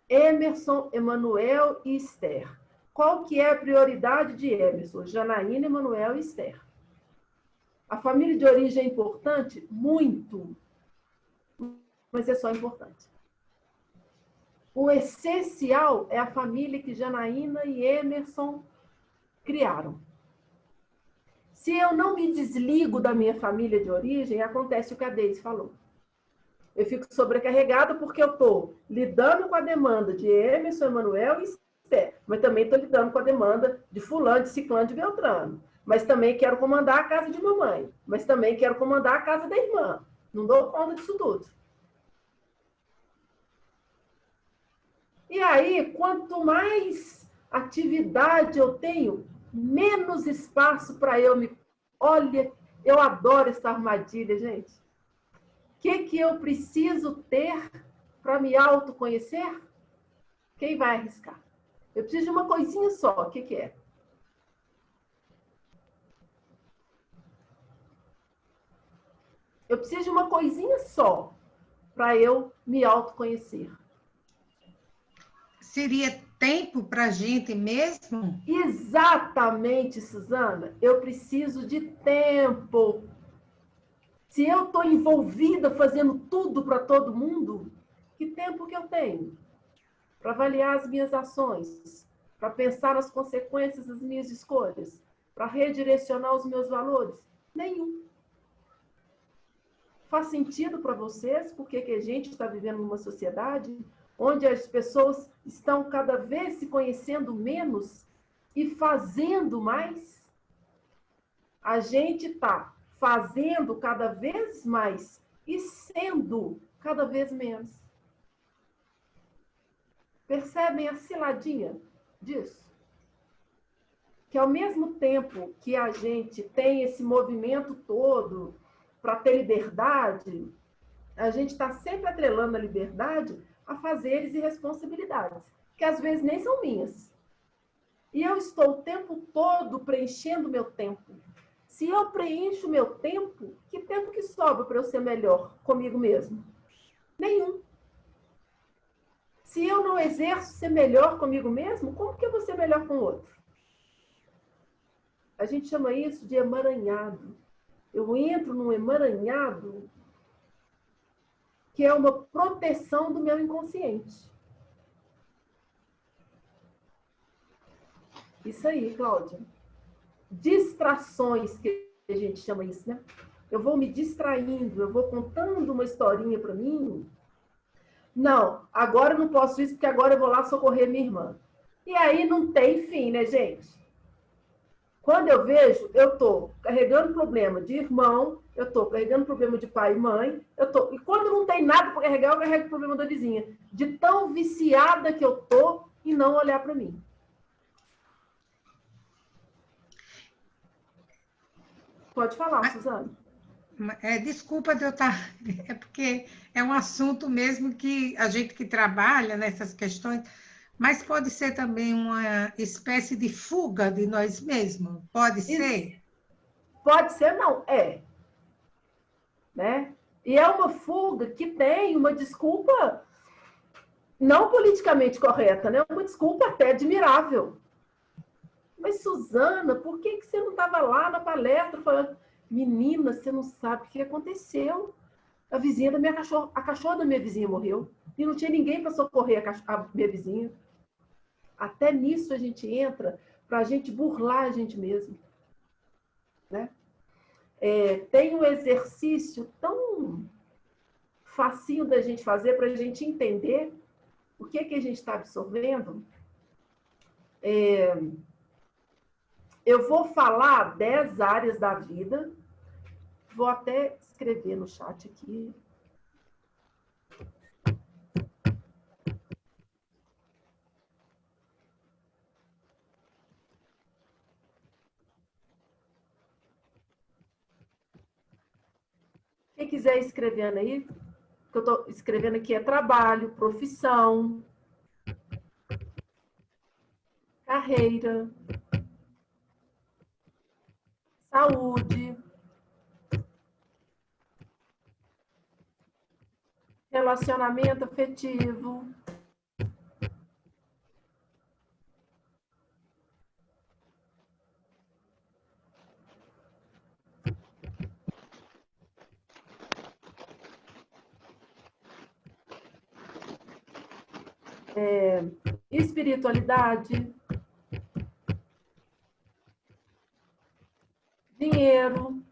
Emerson, Emanuel e Esther. Qual que é a prioridade de Emerson? Janaína, Emanuel e Esther. A família de origem é importante? Muito. Mas é só importante. O essencial é a família que Janaína e Emerson criaram. Se eu não me desligo da minha família de origem, acontece o que a Deise falou. Eu fico sobrecarregada porque eu estou lidando com a demanda de Emerson, Emanuel e Esther, mas também estou lidando com a demanda de fulano, de ciclano, de beltrano. Mas também quero comandar a casa de mamãe. Mas também quero comandar a casa da irmã. Não dou conta disso tudo. E aí, quanto mais atividade eu tenho, menos espaço para eu me... Olha, eu adoro essa armadilha, gente. O que eu preciso ter para me autoconhecer? Quem vai arriscar? Eu preciso de uma coisinha só. O que é? Eu preciso de uma coisinha só para eu me autoconhecer. Seria tempo para a gente mesmo? Exatamente, Suzana. Eu preciso de tempo. Se eu estou envolvida fazendo tudo para todo mundo, que tempo que eu tenho para avaliar as minhas ações, para pensar nas consequências das minhas escolhas, para redirecionar os meus valores? Nenhum. Faz sentido para vocês porque que a gente está vivendo numa sociedade onde as pessoas estão cada vez se conhecendo menos e fazendo mais? A gente está fazendo cada vez mais e sendo cada vez menos. Percebem a ciladinha disso? Que ao mesmo tempo que a gente tem esse movimento todo para ter liberdade, a gente está sempre atrelando a liberdade a fazeres e responsabilidades, que às vezes nem são minhas. E eu estou o tempo todo preenchendo meu tempo. Se eu preencho meu tempo, que tempo que sobra para eu ser melhor comigo mesmo? Nenhum. Se eu não exerço ser melhor comigo mesmo, como que eu vou ser melhor com o outro? A gente chama isso de emaranhado. Eu entro num emaranhado que é uma proteção do meu inconsciente. Isso aí, Cláudia. Distrações, que a gente chama isso, né? Eu vou me distraindo, eu vou contando uma historinha para mim. Não, agora eu não posso isso porque agora eu vou lá socorrer minha irmã. E aí não tem fim, né, gente? Quando eu vejo, eu estou carregando problema de irmão, eu estou carregando problema de pai e mãe, e quando não tem nada para carregar, eu carrego o problema da vizinha. De tão viciada que eu estou em não olhar para mim. Pode falar, Suzana. Desculpa de eu estar... É porque é um assunto mesmo que a gente que trabalha nessas questões, mas pode ser também uma espécie de fuga de nós mesmos. Pode ser? Pode ser, não. É. Né? E é uma fuga que tem uma desculpa não politicamente correta, né? Uma desculpa até admirável. Mas, Suzana, por que você não estava lá na palestra falando... Menina, você não sabe o que aconteceu. A vizinha da minha cachorra, a cachorra da minha vizinha morreu e não tinha ninguém para socorrer a minha vizinha. Até nisso a gente entra para a gente burlar a gente mesmo. Né? Tem um exercício tão facinho da gente fazer para a gente entender o que a gente está absorvendo. Eu vou falar 10 áreas da vida. Vou até escrever no chat aqui. Quem quiser ir escrevendo aí, o que eu estou escrevendo aqui é trabalho, profissão, carreira, saúde, relacionamento afetivo, espiritualidade, dinheiro,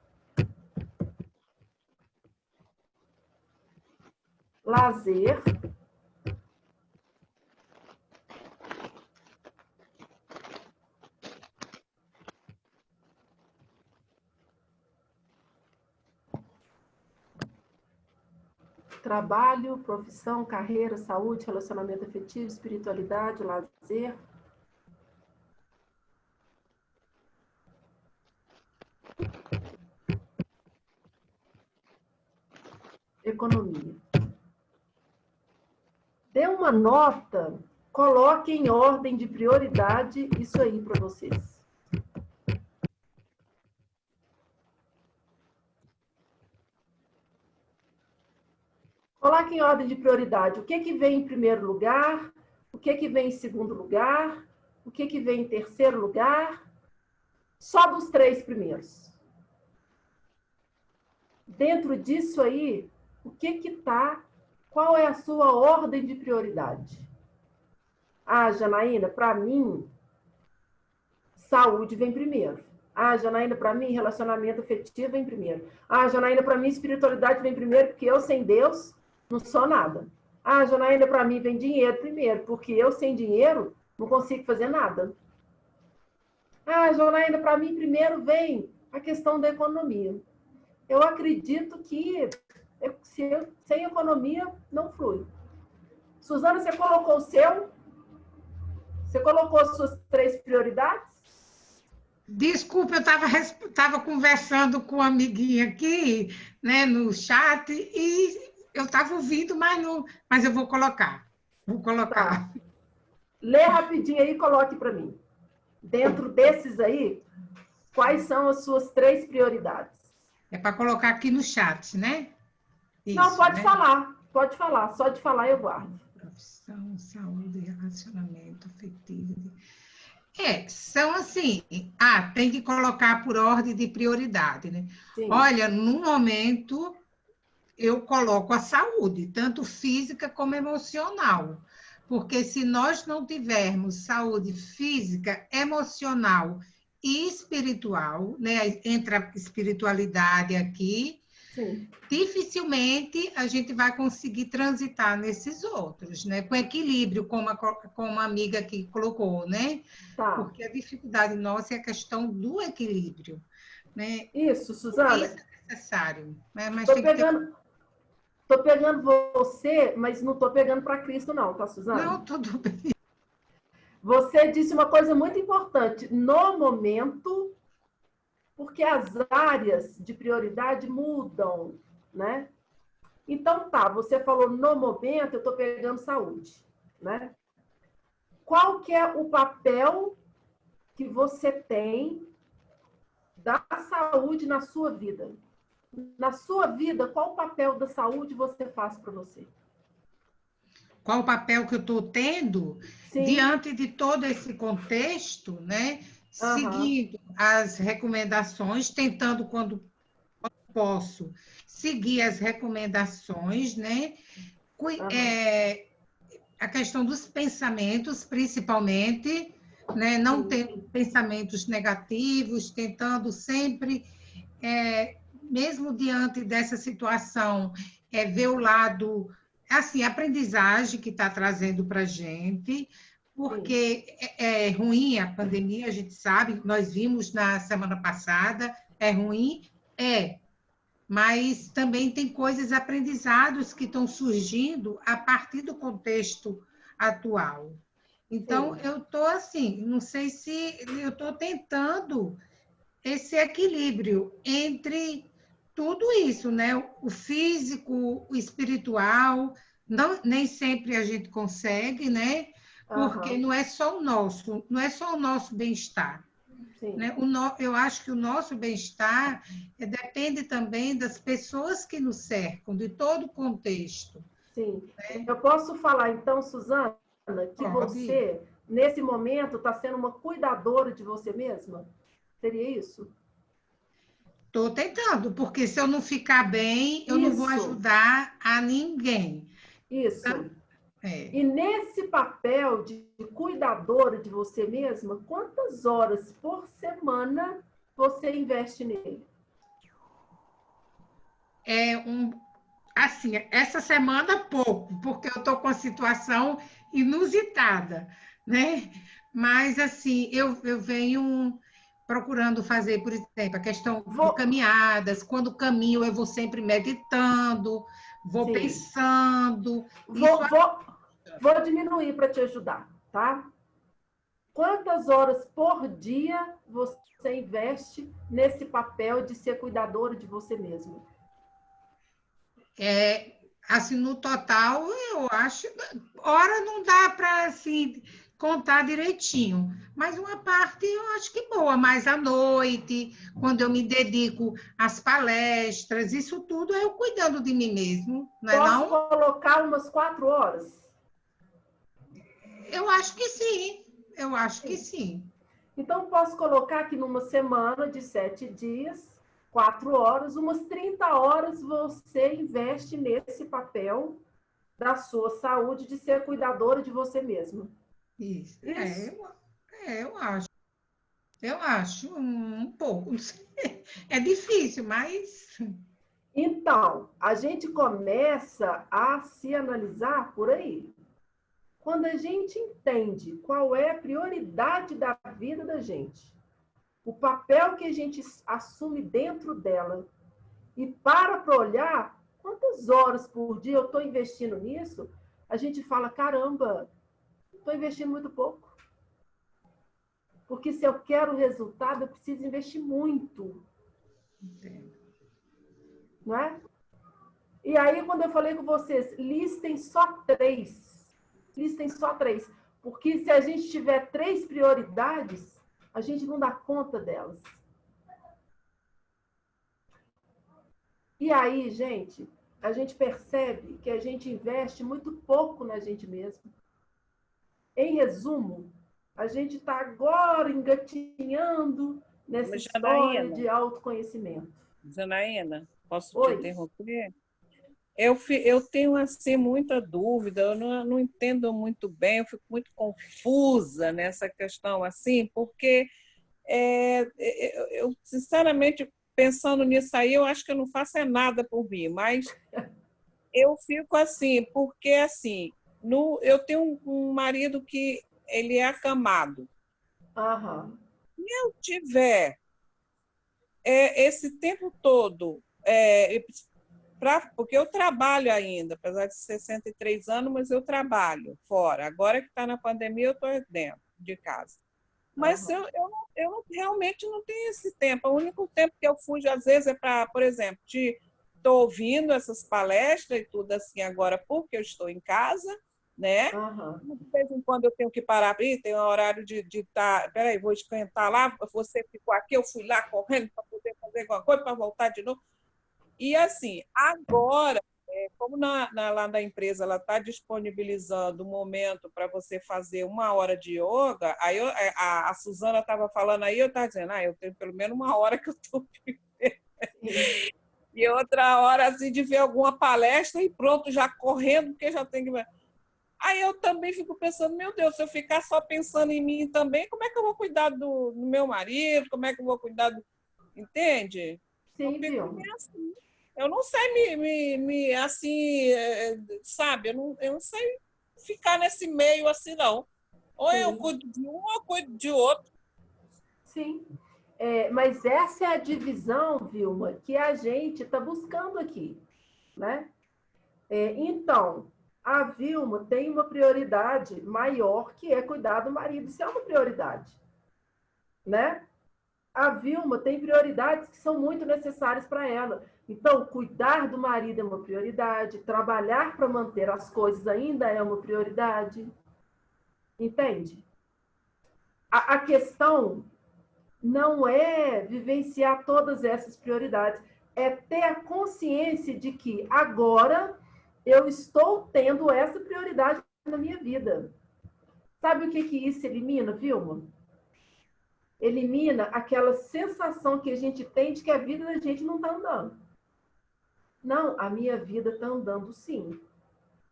lazer, trabalho, profissão, carreira, saúde, relacionamento afetivo, espiritualidade, lazer. Economia. Dê uma nota, coloque em ordem de prioridade isso aí para vocês. Coloque em ordem de prioridade. O que vem em primeiro lugar? O que vem em segundo lugar? O que vem em terceiro lugar? Só dos 3 primeiros. Dentro disso aí, o que tá? Qual é a sua ordem de prioridade? Ah, Janaína, para mim, saúde vem primeiro. Ah, Janaína, para mim, relacionamento afetivo vem primeiro. Ah, Janaína, para mim, espiritualidade vem primeiro, porque eu sem Deus não sou nada. Ah, Janaína, para mim, vem dinheiro primeiro, porque eu sem dinheiro não consigo fazer nada. Ah, Janaína, para mim, primeiro vem a questão da economia. Eu acredito que sem economia não flui. Suzana, você colocou o seu? Você colocou as suas 3 prioridades? Desculpa, eu estava conversando com uma amiguinha aqui, né, no chat, e eu estava ouvindo, mas eu vou colocar. Vou colocar. Tá. Lê rapidinho aí e coloque para mim. Dentro desses aí, quais são as suas 3 prioridades? É para colocar aqui no chat, né? Isso, não, pode né? falar. Pode falar. Só de falar eu guardo. Profissão, saúde, relacionamento afetivo. São assim, tem que colocar por ordem de prioridade, né? Sim. Olha, no momento, eu coloco a saúde, tanto física como emocional, porque se nós não tivermos saúde física, emocional e espiritual, né? Entra a espiritualidade aqui, Sim. dificilmente a gente vai conseguir transitar nesses outros, né? Com equilíbrio, como a amiga aqui colocou, né? Tá. Porque a dificuldade nossa é a questão do equilíbrio, né? Isso, Suzana. Isso é necessário, né? Mas Tô tem que ter... pegando você, mas não tô pegando para Cristo não, tá, Suzana? Não, tudo bem. Você disse uma coisa muito importante. No momento, porque as áreas de prioridade mudam, né? Então, tá, você falou no momento, eu estou pegando saúde, né? Qual que é o papel que você tem da saúde na sua vida? Na sua vida, qual o papel da saúde você faz para você? Qual o papel que eu estou tendo diante de todo esse contexto, né? Seguindo as recomendações, tentando, quando posso, seguir as recomendações, né? A questão dos pensamentos, principalmente, né? Não tendo pensamentos negativos, tentando sempre, mesmo diante dessa situação, ver o lado, assim, aprendizagem que está trazendo para a gente, porque é ruim a pandemia, a gente sabe, nós vimos na semana passada, é ruim, mas também tem coisas, aprendizados que estão surgindo a partir do contexto atual. Então, eu estou assim, não sei se eu estou tentando esse equilíbrio entre tudo isso, né? O físico, o espiritual, nem sempre a gente consegue, né? Porque não é só o nosso bem-estar. Né? Eu acho que o nosso bem-estar depende também das pessoas que nos cercam, de todo o contexto. Sim. Né? Eu posso falar, então, Suzana, que você, nesse momento, está sendo uma cuidadora de você mesma? Seria isso? Estou tentando, porque se eu não ficar bem, eu não vou ajudar a ninguém. Isso. E nesse papel de cuidadora de você mesma, quantas horas por semana você investe nele? Assim, essa semana pouco, porque eu estou com uma situação inusitada, né? Mas, assim, eu venho procurando fazer, por exemplo, a questão de caminhadas. Quando caminho, eu vou sempre meditando, vou pensando. Vou diminuir para te ajudar, tá? Quantas horas por dia você investe nesse papel de ser cuidadora de você mesma? Assim, no total, eu acho... Hora não dá para, assim, contar direitinho, mas uma parte eu acho que boa, mais à noite, quando eu me dedico às palestras, isso tudo é eu cuidando de mim mesmo, não é não? Posso colocar umas 4 horas? Eu acho que sim, Então, posso colocar que numa semana de 7 dias, 4 horas, umas 30 horas você investe nesse papel da sua saúde de ser cuidadora de você mesma. Isso. Eu acho. Eu acho um pouco. É difícil, mas... Então, a gente começa a se analisar por aí. Quando a gente entende qual é a prioridade da vida da gente, o papel que a gente assume dentro dela, e para olhar quantas horas por dia eu estou investindo nisso, a gente fala, caramba, estou investindo muito pouco. Porque se eu quero resultado, eu preciso investir muito. Entendo. Não é? E aí, quando eu falei com vocês, listem só 3. Listem só 3. Porque se a gente tiver 3 prioridades, a gente não dá conta delas. E aí, gente, a gente percebe que a gente investe muito pouco na gente mesmo. Em resumo, a gente está agora engatinhando nessa história de autoconhecimento. Janaína, posso te interromper? Eu tenho, assim, muita dúvida, eu não entendo muito bem, eu fico muito confusa nessa questão, assim, porque eu, sinceramente, pensando nisso aí, eu acho que eu não faço nada por mim, mas eu fico assim, porque assim, eu tenho um marido que ele é acamado. Aham. Se eu tiver esse tempo todo, porque eu trabalho ainda, apesar de 63 anos, mas eu trabalho fora. Agora que está na pandemia, eu estou dentro de casa. Mas eu realmente não tenho esse tempo. O único tempo que eu fujo, às vezes, é para, por exemplo, estou ouvindo essas palestras e tudo assim agora, porque eu estou em casa, né? De vez em quando eu tenho que parar, tem um horário de estar, peraí, vou esquentar lá, você ficou aqui, eu fui lá correndo para poder fazer alguma coisa, para voltar de novo. E assim, agora, como lá na empresa ela está disponibilizando um momento para você fazer 1 hora de yoga, aí a Suzana estava falando aí, eu estava dizendo, eu tenho pelo menos 1 hora que eu estou e outra hora assim, de ver alguma palestra e pronto, já correndo, porque já tem que... Aí eu também fico pensando, meu Deus, se eu ficar só pensando em mim também, como é que eu vou cuidar do meu marido? Como é que eu vou cuidar do... Entende? Sim, viu? Assim. Eu não sei assim, sabe? Eu não sei ficar nesse meio assim, não. Ou Sim. eu cuido de um, ou eu cuido de outro. Sim. Mas essa é a divisão, Vilma, que a gente está buscando aqui, né? Então, a Vilma tem uma prioridade maior, que é cuidar do marido. Isso é uma prioridade, né? A Vilma tem prioridades que são muito necessárias para ela. Então, cuidar do marido é uma prioridade, trabalhar para manter as coisas ainda é uma prioridade. Entende? A questão não é vivenciar todas essas prioridades, é ter a consciência de que agora eu estou tendo essa prioridade na minha vida. Sabe o que isso elimina, Vilma? Elimina aquela sensação que a gente tem de que a vida da gente não está andando. Não, a minha vida está andando sim.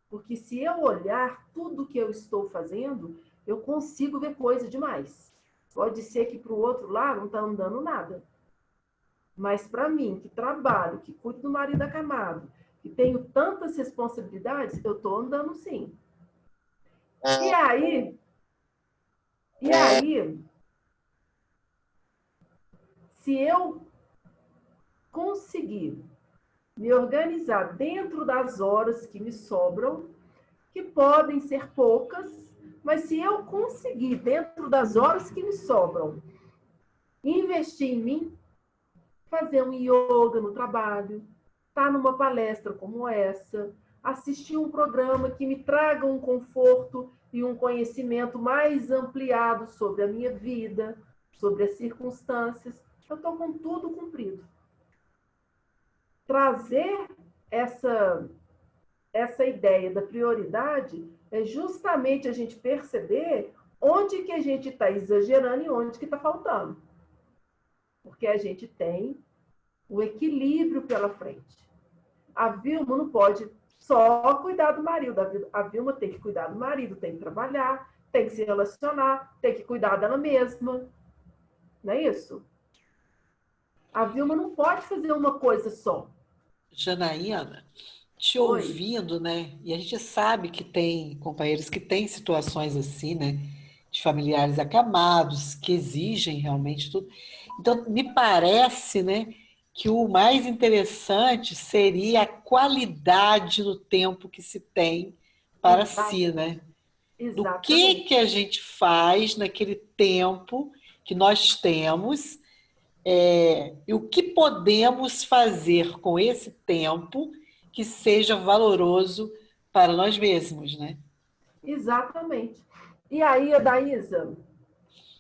Porque se eu olhar tudo que eu estou fazendo, eu consigo ver coisa demais. Pode ser que para o outro lado não está andando nada. Mas para mim, que trabalho, que cuido do marido acamado, que tenho tantas responsabilidades, eu estou andando sim. E aí, se eu conseguir me organizar dentro das horas que me sobram, que podem ser poucas, mas se eu conseguir, dentro das horas que me sobram, investir em mim, fazer um yoga no trabalho, estar numa palestra como essa, assistir um programa que me traga um conforto e um conhecimento mais ampliado sobre a minha vida, sobre as circunstâncias, eu estou com tudo cumprido. Trazer essa ideia da prioridade é justamente a gente perceber onde que a gente está exagerando e onde que está faltando. Porque a gente tem o equilíbrio pela frente. A Vilma não pode só cuidar do marido. A Vilma tem que cuidar do marido, tem que trabalhar, tem que se relacionar, tem que cuidar dela mesma. Não é isso? A Vilma não pode fazer uma coisa só. Janaína, te ouvindo, né? E a gente sabe que tem companheiros que têm situações assim, né? De familiares acamados, que exigem realmente tudo. Então, me parece, né? Que o mais interessante seria a qualidade do tempo que se tem para si, né? Do que a gente faz naquele tempo que nós temos e o que podemos fazer com esse tempo que seja valoroso para nós mesmos, né? Exatamente. E aí, Adaísa,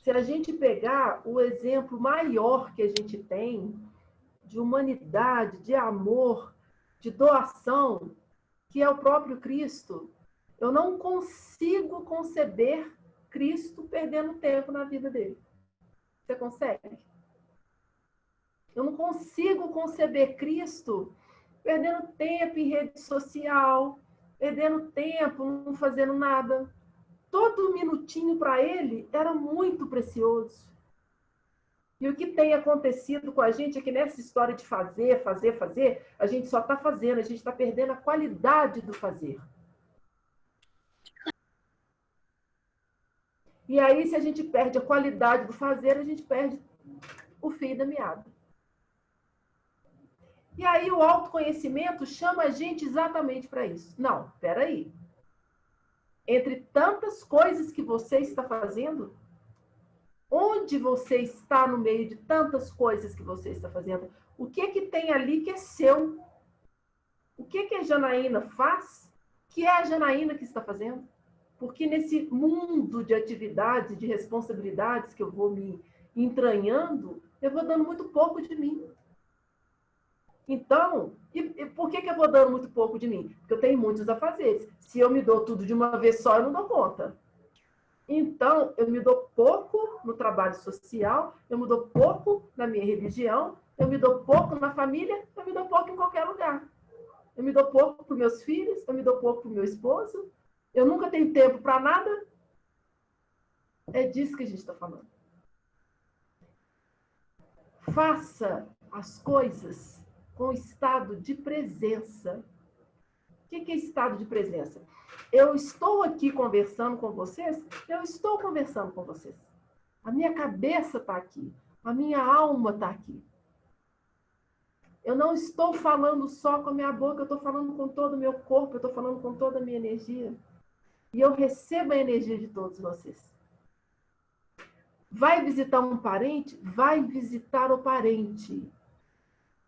se a gente pegar o exemplo maior que a gente tem de humanidade, de amor, de doação, que é o próprio Cristo, eu não consigo conceber Cristo perdendo tempo na vida dele. Você consegue? Eu não consigo conceber Cristo perdendo tempo em rede social, perdendo tempo, não fazendo nada. Todo minutinho para ele era muito precioso. E o que tem acontecido com a gente é que nessa história de fazer, a gente só está fazendo, a gente está perdendo a qualidade do fazer. E aí, se a gente perde a qualidade do fazer, a gente perde o fio da meada. E aí o autoconhecimento chama a gente exatamente para isso. Não, espera aí. Entre tantas coisas que você está fazendo, onde você está no meio de tantas coisas que você está fazendo, o que que tem ali que é seu? O que que a Janaína faz que é a Janaína que está fazendo? Porque nesse mundo de atividades, de responsabilidades que eu vou me entranhando, eu vou dando muito pouco de mim. Então, e por que eu vou dando muito pouco de mim? Porque eu tenho muitos afazeres. Se eu me dou tudo de uma vez só, eu não dou conta. Então, eu me dou pouco no trabalho social, eu me dou pouco na minha religião, eu me dou pouco na família, eu me dou pouco em qualquer lugar. Eu me dou pouco para os meus filhos, eu me dou pouco para o meu esposo, eu nunca tenho tempo para nada. É disso que a gente está falando. Faça as coisas com estado de presença. O que é estado de presença? Eu estou aqui conversando com vocês, eu estou conversando com vocês. A minha cabeça está aqui, a minha alma está aqui. Eu não estou falando só com a minha boca, eu estou falando com todo o meu corpo, eu estou falando com toda a minha energia. E eu recebo a energia de todos vocês. Vai visitar um parente? Vai visitar o parente.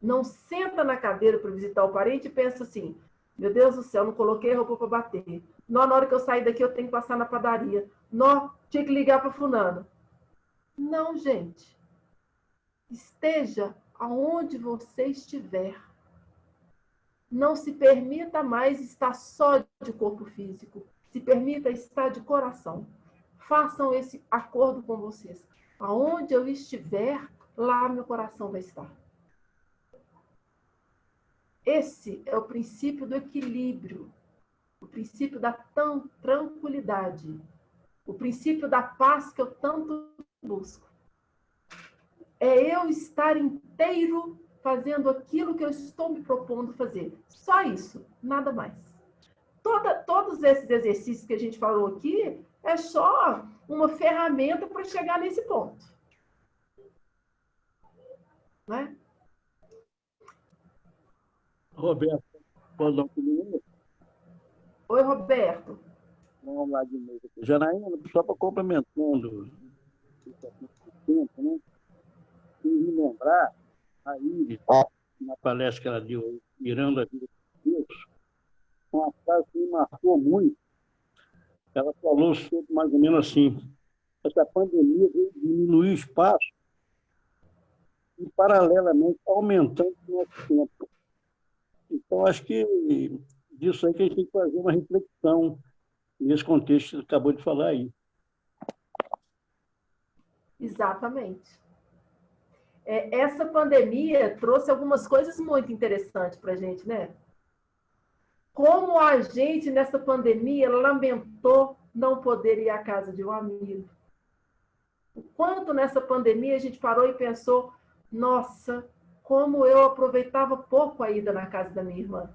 Não senta na cadeira para visitar o parente e pensa assim, meu Deus do céu, não coloquei roupa para bater. Na hora que eu sair daqui, eu tenho que passar na padaria. Não, tinha que ligar para fulano. Não, gente. Esteja aonde você estiver. Não se permita mais estar só de corpo físico. Se permita estar de coração. Façam esse acordo com vocês. Aonde eu estiver, lá meu coração vai estar. Esse é o princípio do equilíbrio, o princípio da tranquilidade, o princípio da paz que eu tanto busco. É eu estar inteiro fazendo aquilo que eu estou me propondo fazer. Só isso, nada mais. Todos esses exercícios que a gente falou aqui é só uma ferramenta para chegar nesse ponto. Não é? Roberto, pode dar um minuto? Oi, Roberto. Vamos lá de novo. Janaína, só para complementando o tempo, né? E me lembrar, a Iris, na palestra que ela deu, Mirando a Vida de Deus, uma frase que me marcou muito. Ela falou sobre mais ou menos assim, essa pandemia veio diminuir o espaço e, paralelamente, aumentando o nosso tempo. Então, acho que disso aí que a gente tem que fazer uma reflexão nesse contexto que você acabou de falar aí. Exatamente. Essa pandemia trouxe algumas coisas muito interessantes para a gente, né? Como a gente, nessa pandemia, lamentou não poder ir à casa de um amigo. O quanto nessa pandemia a gente parou e pensou, nossa, como eu aproveitava pouco a ida na casa da minha irmã.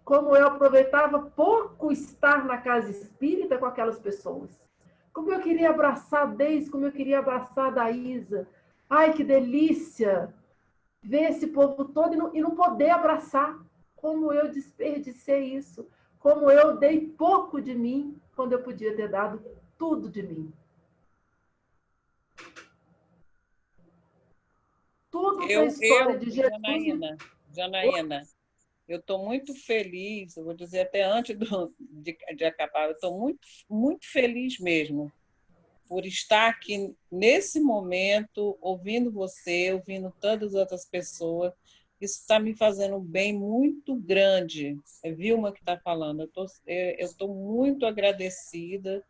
Como eu aproveitava pouco estar na casa espírita com aquelas pessoas. Como eu queria abraçar a Deise, como eu queria abraçar a Daísa. Ai, que delícia ver esse povo todo e não poder abraçar. Como eu desperdicei isso. Como eu dei pouco de mim quando eu podia ter dado tudo de mim. Tudo que a história de Jesus... Janaína, eu estou muito feliz, eu vou dizer até antes de acabar, eu estou muito, muito feliz mesmo por estar aqui nesse momento, ouvindo você, ouvindo tantas outras pessoas. Isso está me fazendo um bem muito grande. É Vilma que está falando. Eu estou muito agradecida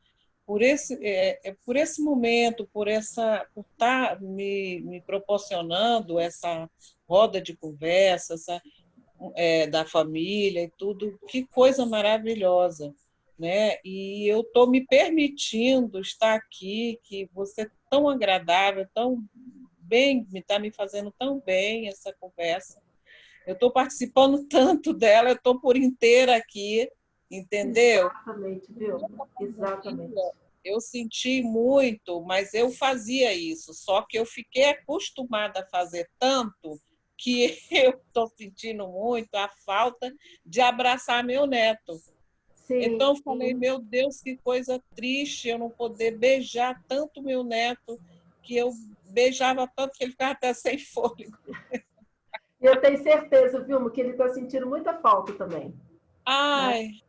por esse momento, por estar me proporcionando essa roda de conversa, da família e tudo. Que coisa maravilhosa. né? E eu estou me permitindo estar aqui, que você é tão agradável, tão bem, está me fazendo tão bem essa conversa. Eu estou participando tanto dela, eu estou por inteira aqui, entendeu? Exatamente, viu? Exatamente. Eu senti muito, mas eu fazia isso, só que eu fiquei acostumada a fazer tanto que eu estou sentindo muito a falta de abraçar meu neto. Sim, então, eu falei, sim. meu Deus, que coisa triste eu não poder beijar tanto meu neto, que eu beijava tanto que ele ficava até sem fôlego. Eu tenho certeza, Vilma, que ele está sentindo muita falta também. Ai, né?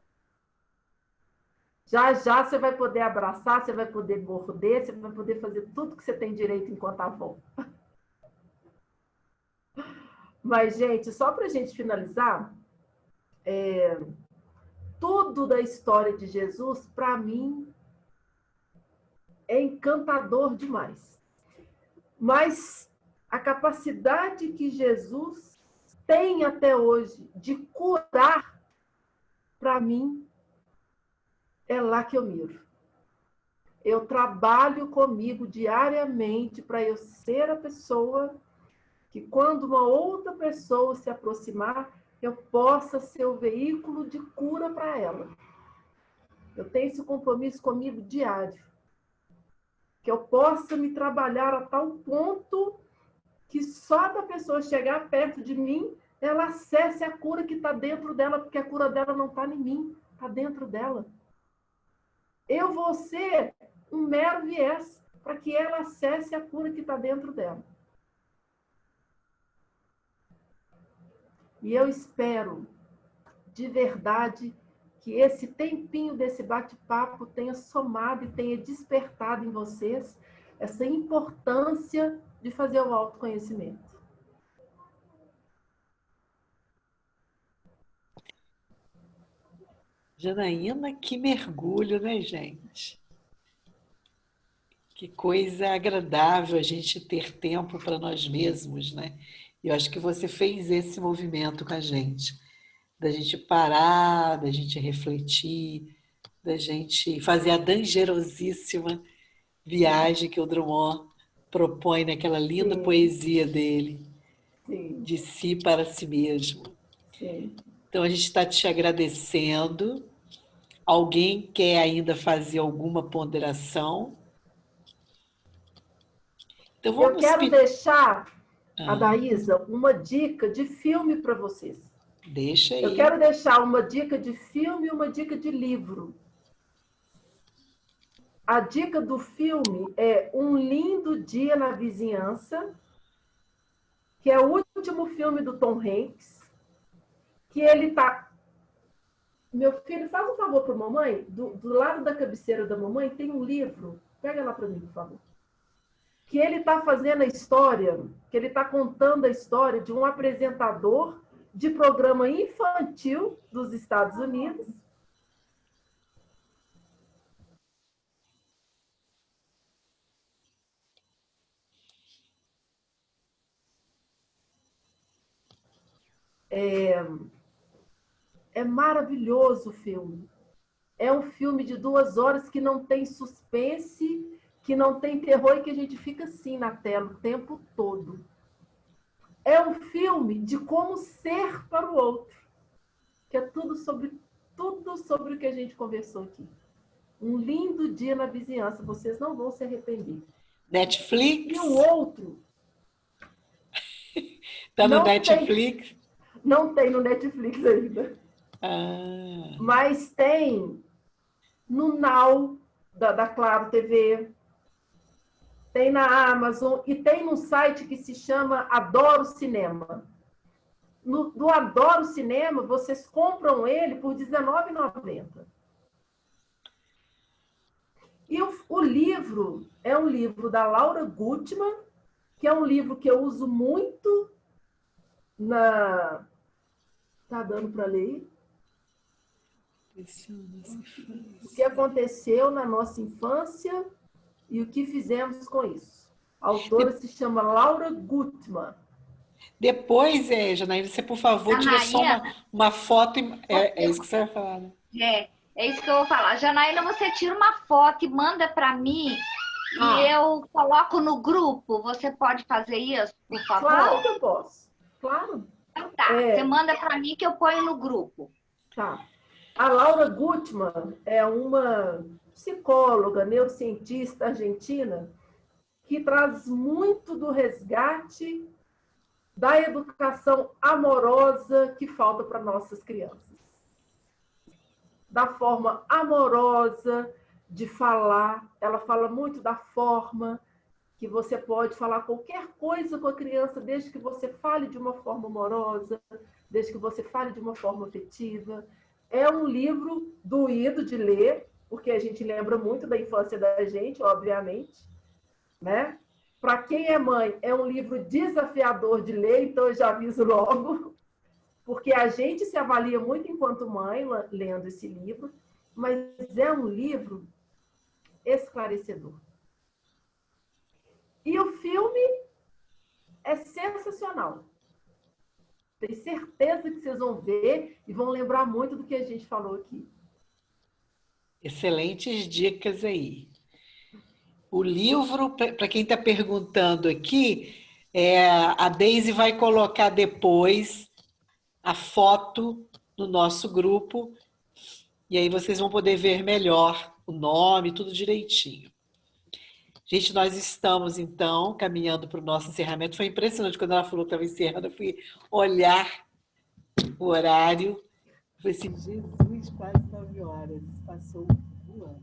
Já já você vai poder abraçar, você vai poder morder, você vai poder fazer tudo que você tem direito enquanto avó. Mas, gente, só para a gente finalizar, tudo da história de Jesus, para mim, é encantador demais. Mas a capacidade que Jesus tem até hoje de curar, para mim, é lá que eu miro. Eu trabalho comigo diariamente para eu ser a pessoa que, quando uma outra pessoa se aproximar, eu possa ser o veículo de cura para ela. Eu tenho esse compromisso comigo diário. Que eu possa me trabalhar a tal ponto que só da pessoa chegar perto de mim, ela acesse a cura que está dentro dela, porque a cura dela não está em mim, está dentro dela. Eu vou ser um mero viés para que ela acesse a cura que está dentro dela. E eu espero, de verdade, que esse tempinho desse bate-papo tenha somado e tenha despertado em vocês essa importância de fazer o autoconhecimento. Janaína, que mergulho, né, gente? Que coisa agradável a gente ter tempo para nós mesmos, né? E eu acho que você fez esse movimento com a gente, da gente parar, da gente refletir, da gente fazer a dangerosíssima viagem que o Drummond propõe naquela linda poesia dele, de si para si mesmo. Sim. Então, a gente está te agradecendo. Alguém quer ainda fazer alguma ponderação? Então, eu quero deixar, Adaísa, uma dica de filme para vocês. Deixa aí. Eu quero deixar uma dica de filme e uma dica de livro. A dica do filme é Um Lindo Dia na Vizinhança, que é o último filme do Tom Hanks, que ele tá... Meu filho, faz um favor para a mamãe. Do lado da cabeceira da mamãe tem um livro. Pega lá para mim, por favor. Que ele está fazendo a história, que ele está contando a história de um apresentador de programa infantil dos Estados Unidos. É maravilhoso o filme. É um filme de 2 horas que não tem suspense, que não tem terror e que a gente fica assim na tela o tempo todo. É um filme de como ser para o outro, que é tudo sobre o que a gente conversou aqui. Um lindo dia na vizinhança, vocês não vão se arrepender. Netflix? E o outro... Está no Netflix? Não tem no Netflix ainda. Mas tem no Now, da Claro TV, tem na Amazon e tem num site que se chama Adoro Cinema. Do Adoro Cinema, vocês compram ele por R$19,90. E o livro é um livro da Laura Gutman, que é um livro que eu uso muito na... Tá dando para ler? O que aconteceu na nossa infância e o que fizemos com isso. A autora se chama Laura Gutman. Depois, Janaína, você, por favor, tira só uma foto. É isso que você vai falar, né? É isso que eu vou falar. Janaína, você tira uma foto e manda para mim e eu coloco no grupo. Você pode fazer isso, por favor? Claro que eu posso. Claro. Então tá, você manda para mim que eu ponho no grupo. Tá. A Laura Gutmann é uma psicóloga, neurocientista argentina que traz muito do resgate da educação amorosa que falta para nossas crianças. Da forma amorosa de falar, ela fala muito da forma que você pode falar qualquer coisa com a criança, desde que você fale de uma forma amorosa, desde que você fale de uma forma afetiva. É um livro doído de ler, porque a gente lembra muito da infância da gente, obviamente, né? Para quem é mãe, é um livro desafiador de ler, então eu já aviso logo, porque a gente se avalia muito enquanto mãe lendo esse livro, mas é um livro esclarecedor. E o filme é sensacional. Tenho certeza que vocês vão ver e vão lembrar muito do que a gente falou aqui. Excelentes dicas aí. O livro, para quem está perguntando aqui, a Deise vai colocar depois a foto no nosso grupo e aí vocês vão poder ver melhor o nome, tudo direitinho. Gente, nós estamos, então, caminhando para o nosso encerramento. Foi impressionante quando ela falou que estava encerrando. Eu fui olhar o horário. Eu falei assim, Jesus, quase 9 horas. Passou voando.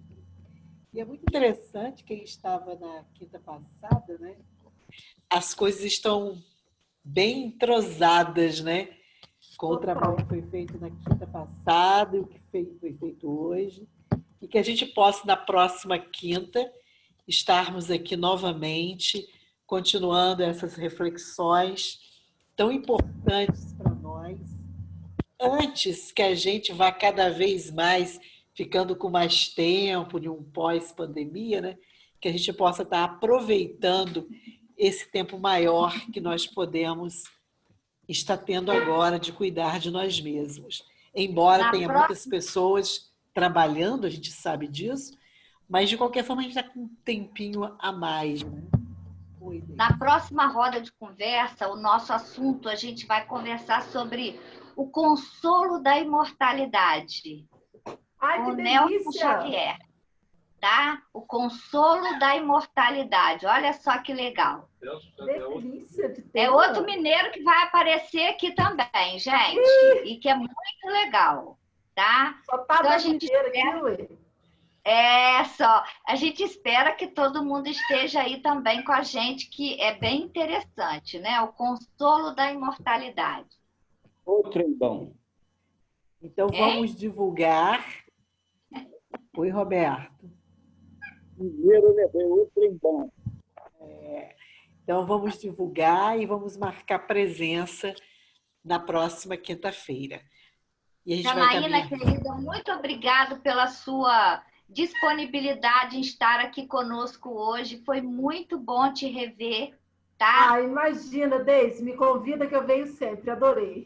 E é muito interessante, quem estava na quinta passada, né? As coisas estão bem entrosadas, né? Com o trabalho que foi feito na quinta passada e o que foi feito hoje. E que a gente possa, na próxima quinta, estarmos aqui novamente, continuando essas reflexões tão importantes para nós, antes que a gente vá cada vez mais ficando com mais tempo de um pós-pandemia, né? Que a gente possa estar aproveitando esse tempo maior que nós podemos estar tendo agora de cuidar de nós mesmos. Embora tenha muitas pessoas trabalhando, a gente sabe disso, mas, de qualquer forma, a gente está com um tempinho a mais, né? Na próxima roda de conversa, o nosso assunto, a gente vai conversar sobre o consolo da imortalidade. Ai, com que Nelson delícia! Xavier. Tá? O consolo da imortalidade. Olha só que legal. Delícia de É outro mineiro que vai aparecer aqui também, gente. E que é muito legal. Tá? Só tá então, a gente espera... aqui, ué. A gente espera que todo mundo esteja aí também com a gente, que é bem interessante, né? O consolo da imortalidade. Outro bom. Então, vamos divulgar. Oi, Roberto. Primeiro levei outro bom. Então, vamos divulgar e vamos marcar presença na próxima quinta-feira. Janaína, querida, muito obrigada pela sua disponibilidade em estar aqui conosco hoje. Foi muito bom te rever, tá? Ah, imagina, Deise, me convida que eu venho sempre, adorei.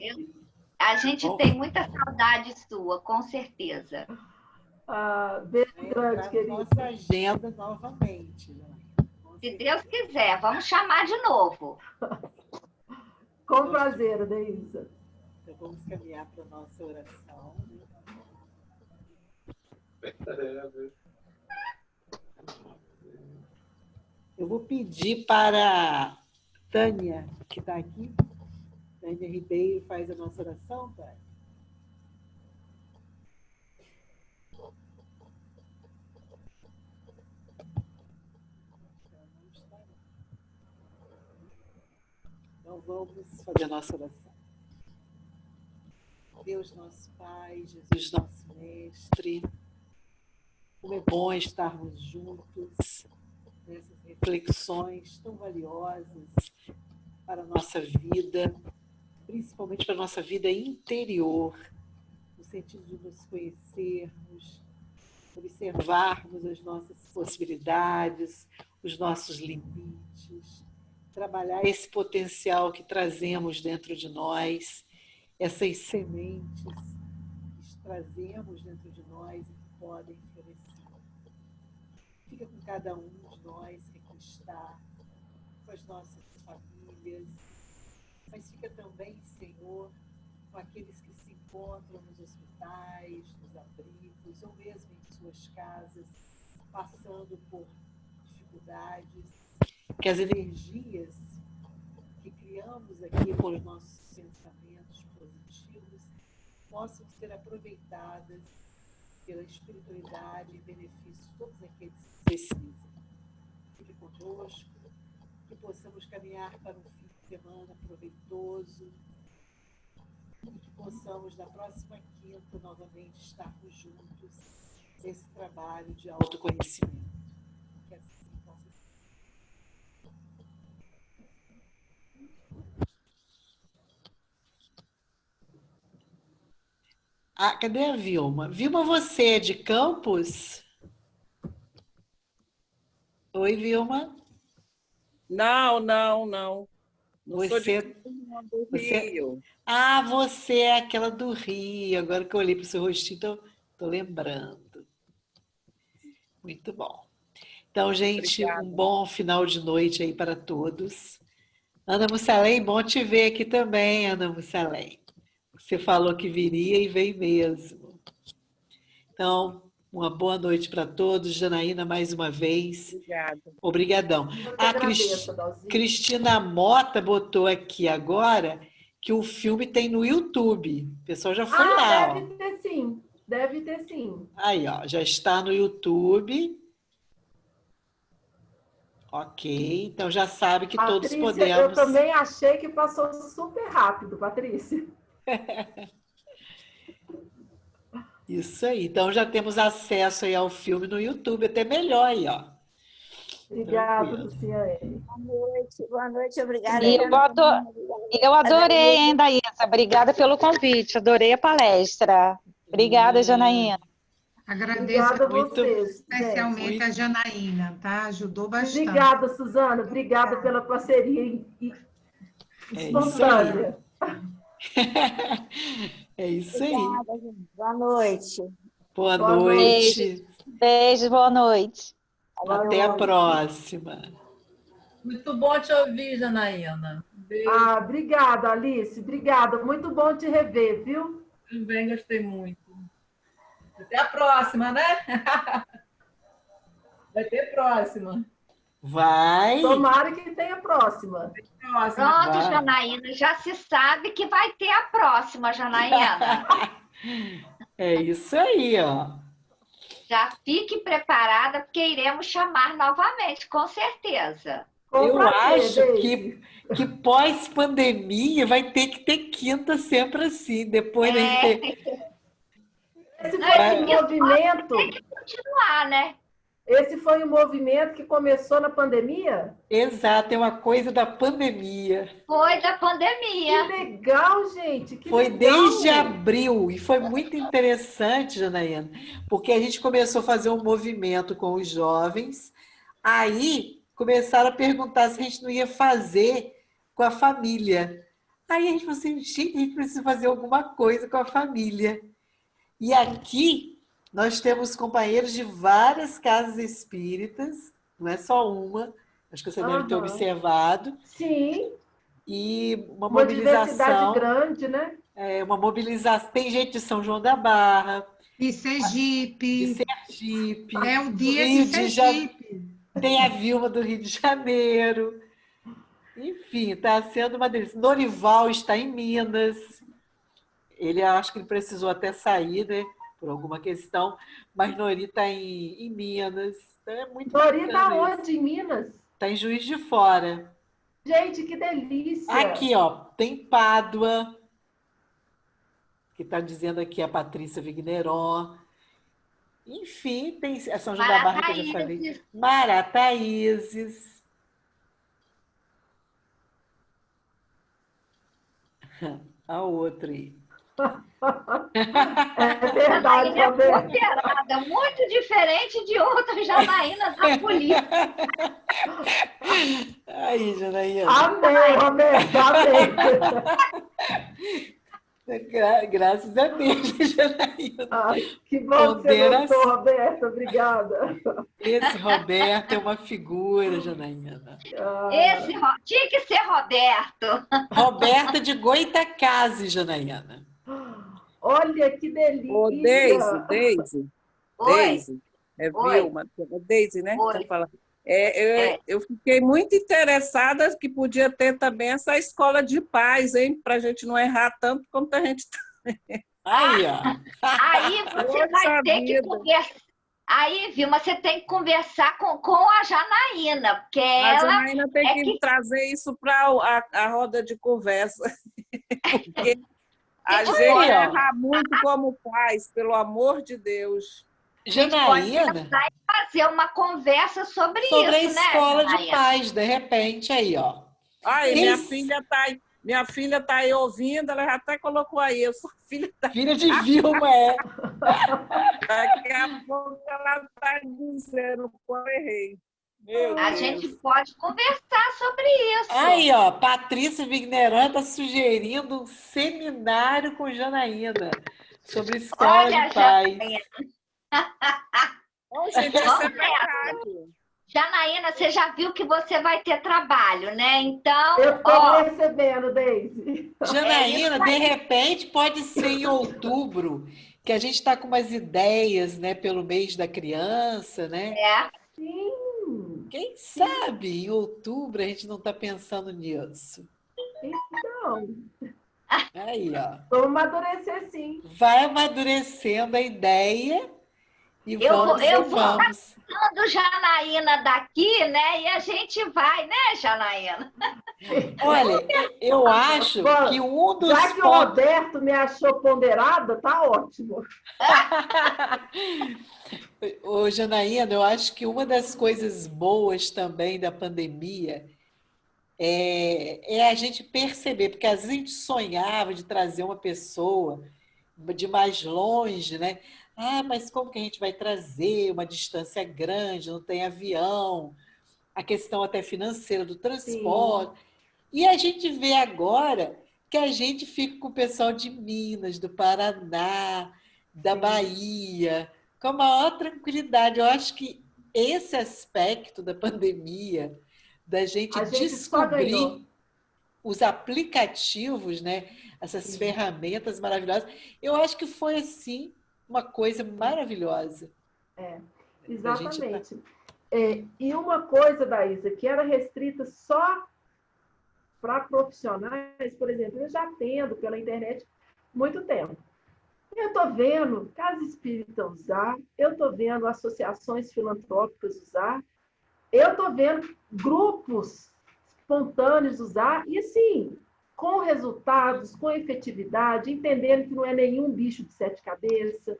A gente tem muita saudade sua, com certeza. Beijo grande, querida. Nossa agenda novamente. Né? Se Deus quiser, vamos chamar de novo. Com prazer, Deise. Então, vamos caminhar para a nossa oração. Eu vou pedir para a Tânia, que está aqui. Tânia Ribeiro faz a nossa oração, Tânia. Então, vamos fazer a nossa oração. Deus, nosso Pai, Jesus, nosso Mestre, como é bom estarmos juntos nessas reflexões tão valiosas para a nossa vida, principalmente para a nossa vida interior, no sentido de nos conhecermos, observarmos as nossas possibilidades, os nossos limites, trabalhar esse potencial que trazemos dentro de nós, essas sementes que trazemos dentro de nós e que podem florescer. Fica com cada um de nós reconquistar, com as nossas famílias, mas fica também, Senhor, com aqueles que se encontram nos hospitais, nos abrigos, ou mesmo em suas casas, passando por dificuldades, que as energias que criamos aqui por nossos pensamentos positivos possam ser aproveitadas pela espiritualidade em benefício de todos aqueles que precisam. Fique conosco, que possamos caminhar para um fim de semana proveitoso, e que possamos, na próxima quinta, novamente estarmos juntos nesse trabalho de autoconhecimento. Que assim possa ser. Ah, cadê a Vilma? Vilma, você é de Campos? Oi, Vilma. Não. Não sou de Você, Campos, do você... Rio. Ah, você é aquela do Rio. Agora que eu olhei para o seu rostinho, estou lembrando. Muito bom. Então, gente, Obrigada. um bom final de noite aí para todos. Ana Mussalem, bom te ver aqui também, Ana Mussalem. Você falou que viria e veio mesmo. Então, uma boa noite para todos. Janaína, mais uma vez. Obrigada. Obrigadão. A Cristina Mota botou aqui agora que o filme tem no YouTube. O pessoal já foi lá. Deve ter sim. Deve ter sim. Aí, ó, já está no YouTube. Ok, então já sabe que Patrícia, todos podemos... eu também achei que passou super rápido, Patrícia. Isso aí, então já temos acesso aí ao filme no YouTube, até melhor aí, ó. Obrigada, Luciane. Boa noite, obrigada. E eu adorei, hein, Daísa? Obrigada pelo convite, adorei a palestra. Obrigada, Janaína. Agradeço Obrigada a vocês, especialmente a Janaína, tá? Ajudou bastante. Obrigada, Suzana. Obrigada pela parceria espontânea. É isso aí. Obrigada, gente. Boa noite. Boa noite. Beijo, boa noite. Até a próxima. Muito bom te ouvir, Janaína. Beijo. Obrigada, Alice. Obrigada. Muito bom te rever, viu? Também gostei muito. Até a próxima, né? Vai ter próxima. Vai. Tomara que tenha próxima. Pronto, vai. Janaína, já se sabe que vai ter a próxima, Janaína. É isso aí, ó. Já fique preparada, porque iremos chamar novamente, com certeza. Eu acho que pós-pandemia vai ter que ter quinta sempre assim, depois da gente ter... Esse foi um movimento... Tem que continuar, né? Esse foi um movimento que começou na pandemia? Exato, é uma coisa da pandemia. Foi da pandemia. Que legal, gente. Que foi legal. Desde abril, e foi muito interessante, Janaína, porque a gente começou a fazer um movimento com os jovens, aí começaram a perguntar se a gente não ia fazer com a família. Aí a gente falou assim, gente, a gente precisa fazer alguma coisa com a família. E aqui nós temos companheiros de várias casas espíritas, não é só uma, acho que você deve ter observado. Sim. E uma mobilização. Diversidade grande, né? Uma mobilização. Tem gente de São João da Barra. De Sergipe. De Sergipe. É o dia de Sergipe. Tem a Vilma do Rio de Janeiro. Enfim, está sendo uma delícia. Norival está em Minas. Ele, acho que ele precisou até sair, né? Por alguma questão, mas Nori está em Minas. Então é muito Nori está onde, em Minas? Está em Juiz de Fora. Gente, que delícia! Aqui, ó, tem Pádua, que está dizendo aqui a Patrícia Vigneró. Enfim, tem a São João da Barra, que eu já falei. Marataízes. A outra aí. É verdade, é muito diferente de outras Janaínas da polícia. Aí, Janaína. Amém. Graças a Deus, Janaína. Que bom que você gostou, Roberta. Obrigada. Esse Roberto é uma figura, Janaína. Tinha que ser Roberto. Roberto de Goitacazes, Janaína. Olha que delícia. Ô, Deise. É Vilma. Deise, né? Estão falando. Eu fiquei muito interessada que podia ter também essa escola de paz, hein? Para a gente não errar tanto quanto a gente está. Aí, ó. Aí você vai ter que conversar. Aí, Vilma, você tem que conversar com a Janaína, porque a Janaína tem que trazer isso para a roda de conversa. Porque a gente erra muito como pais, pelo amor de Deus. Janaína, pode fazer uma conversa sobre isso, a escola né, de paz, de repente, aí, ó. Aí, minha filha tá aí ouvindo, ela já até colocou aí, eu sou filha de Vilma, é. Daqui a pouco ela está dizendo que eu errei. A gente pode conversar sobre isso. Aí, ó, Patrícia Vigneron está sugerindo um seminário com Janaína sobre escola de paz. Janaína, você já viu que você vai ter trabalho, né? Então. Eu estou recebendo, Deise. Janaína, de repente, pode ser em outubro, que a gente está com umas ideias, né, pelo mês da criança, né? Sim. Quem sabe em outubro a gente não está pensando nisso. Então. Aí, ó. Vamos amadurecer, sim. Vai amadurecendo a ideia. E eu vou passando Janaína daqui, né? E a gente vai, né, Janaína? Olha, eu acho que um dos... Já que o Roberto me achou ponderada, tá ótimo. Ô, Janaína, eu acho que uma das coisas boas também da pandemia é a gente perceber, porque às vezes a gente sonhava de trazer uma pessoa de mais longe, né? Ah, mas como que a gente vai trazer uma distância grande, não tem avião, a questão até financeira do transporte. Sim. E a gente vê agora que a gente fica com o pessoal de Minas, do Paraná, da Bahia, com a maior tranquilidade. Eu acho que esse aspecto da pandemia, da gente descobrir os aplicativos, né? Essas ferramentas maravilhosas, eu acho que foi assim uma coisa maravilhosa. Exatamente. E uma coisa, Daísa, que era restrita só para profissionais, por exemplo, eu já atendo pela internet muito tempo. Eu estou vendo Casa Espírita usar, eu estou vendo associações filantrópicas usar, eu estou vendo grupos espontâneos usar, e assim, com resultados, com efetividade, entendendo que não é nenhum bicho de 7 cabeças,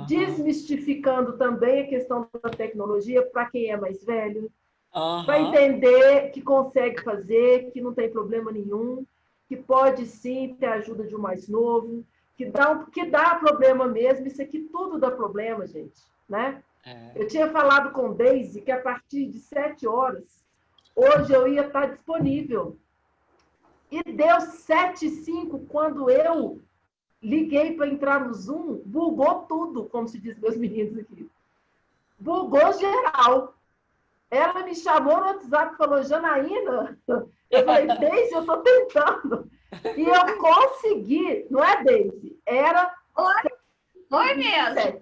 desmistificando também a questão da tecnologia para quem é mais velho, para entender que consegue fazer, que não tem problema nenhum, que pode sim ter a ajuda de um mais novo, que dá problema mesmo, isso aqui tudo dá problema, gente, né? Eu tinha falado com Deise que a partir de 7 horas, hoje eu ia estar disponível. E deu 7h05 quando eu liguei para entrar no Zoom, bugou tudo, como se diz meus meninos aqui. Bugou geral. Ela me chamou no WhatsApp e falou, Janaína, eu falei, Deise, eu estou tentando. E eu consegui, não é, Deise? Era... Foi mesmo.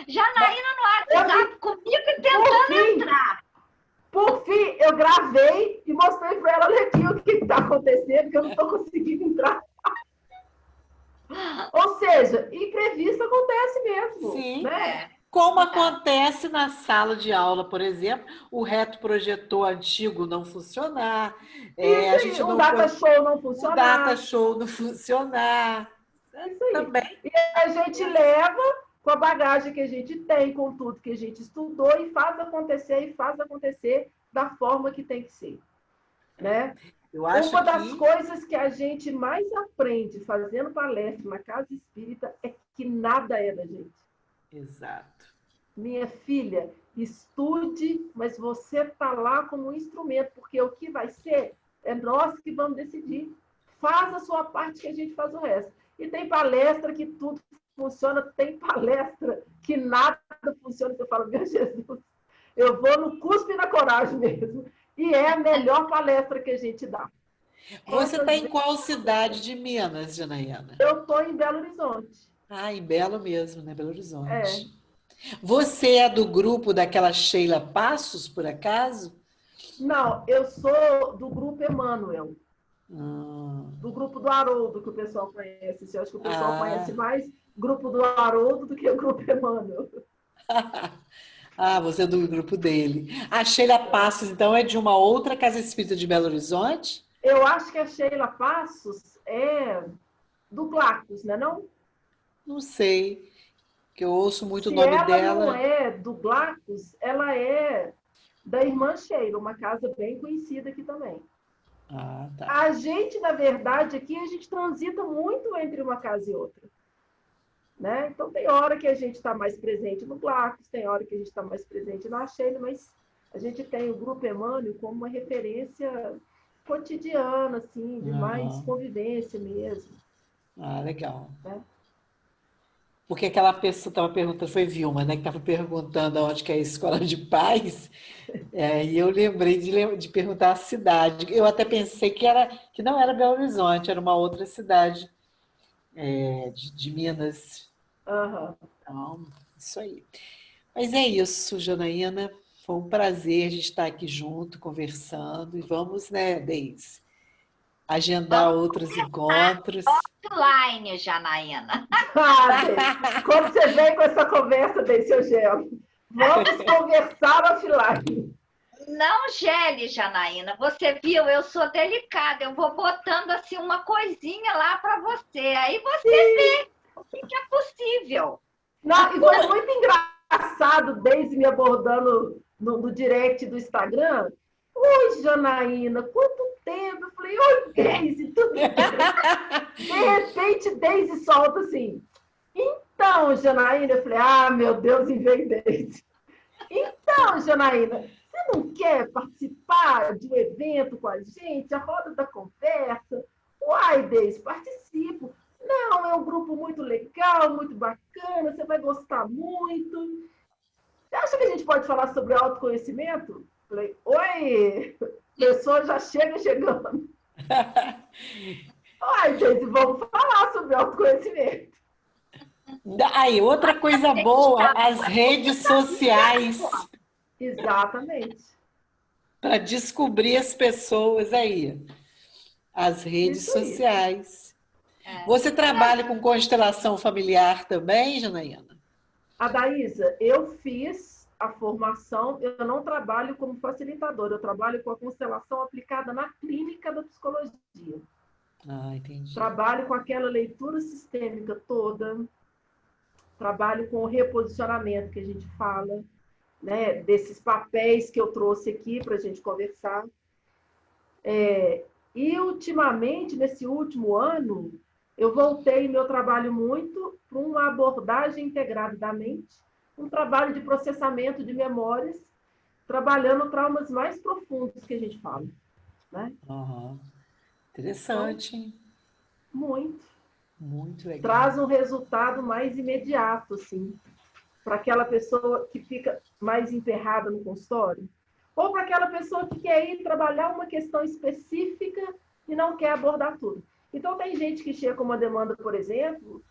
Janaína no WhatsApp comigo tentando entrar. Por fim, eu gravei e mostrei para ela, olha aqui o que está acontecendo, que eu não estou conseguindo entrar. Ou seja, imprevisto acontece mesmo. Sim. Né? Como acontece na sala de aula, por exemplo, o retroprojetor antigo não funcionar, a gente o data show não funcionar. O data show não funcionar. Isso aí. Também. E a gente leva com a bagagem que a gente tem, com tudo que a gente estudou e faz acontecer da forma que tem que ser. Né? Eu acho Uma das coisas que a gente mais aprende fazendo palestra na Casa Espírita é que nada é da gente. Exato. Minha filha, estude, mas você está lá como um instrumento, porque o que vai ser é nós que vamos decidir. faz a sua parte que a gente faz o resto. E tem palestra que tudo funciona, tem palestra que nada funciona. Você fala, meu Jesus, eu vou no cuspe e na coragem mesmo. E é a melhor palestra que a gente dá. Você está em qual cidade de Minas, Janaína? Eu estou em Belo Horizonte. Ah, em Belo mesmo, né? Belo Horizonte. É. Você é do grupo daquela Sheila Passos, por acaso? Não, eu sou do grupo Emmanuel. Do grupo do Haroldo, que o pessoal conhece. Eu acho que o pessoal conhece mais grupo do Haroldo do que o grupo Emmanuel. Ah, você é do grupo dele. A Sheila Passos, então, é de uma outra casa espírita de Belo Horizonte? Eu acho que a Sheila Passos é do Glacos, né, não? Não sei, que eu ouço muito o Se nome ela dela. não é do Glacos, ela é da irmã Sheila, uma casa bem conhecida aqui também. Ah, tá. A gente, na verdade, aqui, a gente transita muito entre uma casa e outra. Né? Então, tem hora que a gente está mais presente no Glacos, tem hora que a gente está mais presente na Sheila, mas a gente tem o Grupo Emmanuel como uma referência cotidiana, assim, de mais convivência mesmo. Ah, legal. Né? Porque aquela pessoa estava perguntando, foi Vilma, né, que estava perguntando onde que é a escola de paz, e eu lembrei de perguntar a cidade. Eu até pensei que não era Belo Horizonte, era uma outra cidade de Minas. Então, isso aí. Mas é isso, Janaína. Foi um prazer a gente estar aqui junto, conversando. E vamos, né, Deise, agendar outros encontros. Offline, Janaína. Quando você vem com essa conversa, Deise, eu gelo. Vamos conversar offline. Não gele, Janaína. Você viu, eu sou delicada. Eu vou botando assim uma coisinha lá para você. Aí você vê o que é possível. Não, e foi muito engraçado, Deise me abordando no direct do Instagram. Oi, Janaína, quanto tempo? Eu falei, oi, Deise, tudo bem? De repente, Deise solta assim. Então, Janaína, eu falei, ah, meu Deus, e vem Deise. Então, Janaína, você não quer participar de um evento com a gente, a roda da conversa? Uai, Deise, participo. Não, é um grupo muito legal, muito bacana, você vai gostar muito. Você acha que a gente pode falar sobre autoconhecimento? Falei, oi, a pessoa já chega chegando. Ai, gente, vamos falar sobre autoconhecimento. Aí, outra coisa boa, as redes sociais. Exatamente. Para descobrir as pessoas aí. As redes sociais. Você trabalha com constelação familiar também, Janaína? Adaísa, eu fiz a formação, eu não trabalho como facilitadora, eu trabalho com a constelação aplicada na clínica da psicologia. Ah, entendi. Trabalho com aquela leitura sistêmica toda, trabalho com o reposicionamento que a gente fala, né, desses papéis que eu trouxe aqui para a gente conversar. E, ultimamente, nesse último ano, eu voltei meu trabalho muito para uma abordagem integrada da mente, um trabalho de processamento de memórias, trabalhando traumas mais profundos que a gente fala. Né? Interessante. Então, muito. Muito legal. Traz um resultado mais imediato, assim, para aquela pessoa que fica mais emperrada no consultório, ou para aquela pessoa que quer ir trabalhar uma questão específica e não quer abordar tudo. Então, tem gente que chega com uma demanda, por exemplo,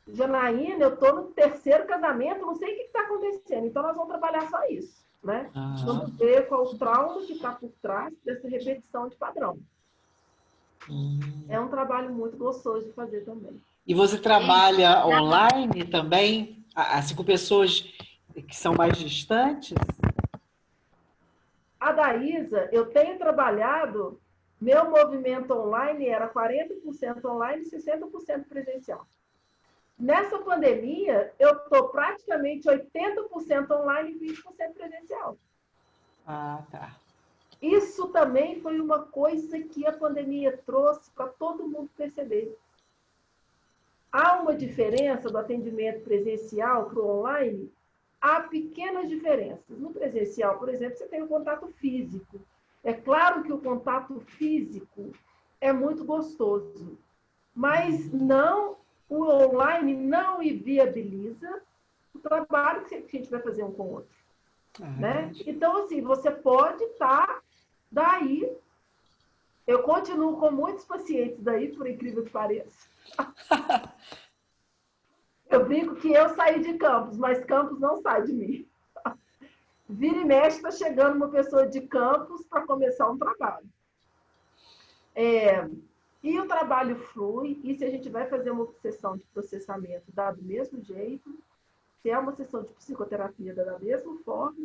Janaína, eu estou no 3º casamento, não sei o que está acontecendo, então nós vamos trabalhar só isso, né? Vamos ver qual o trauma que está por trás dessa repetição de padrão. É um trabalho muito gostoso de fazer também. E você trabalha online também? Assim, com pessoas que são mais distantes? A Daísa, eu tenho trabalhado, meu movimento online era 40% online e 60% presencial. Nessa pandemia, eu estou praticamente 80% online e 20% presencial. Ah, tá. Isso também foi uma coisa que a pandemia trouxe para todo mundo perceber. Há uma diferença do atendimento presencial para o online? Há pequenas diferenças. No presencial, por exemplo, você tem o contato físico. É claro que o contato físico é muito gostoso. Mas não, o online não inviabiliza o trabalho que a gente vai fazer um com o outro. Né? Então, assim, você pode estar daí. Eu continuo com muitos pacientes daí, por incrível que pareça. Eu brinco que eu saí de Campos, mas Campos não sai de mim. Vira e mexe, está chegando uma pessoa de Campos para começar um trabalho. E o trabalho flui, e se a gente vai fazer uma sessão de processamento, dá do mesmo jeito, se é uma sessão de psicoterapia, dá da mesma forma,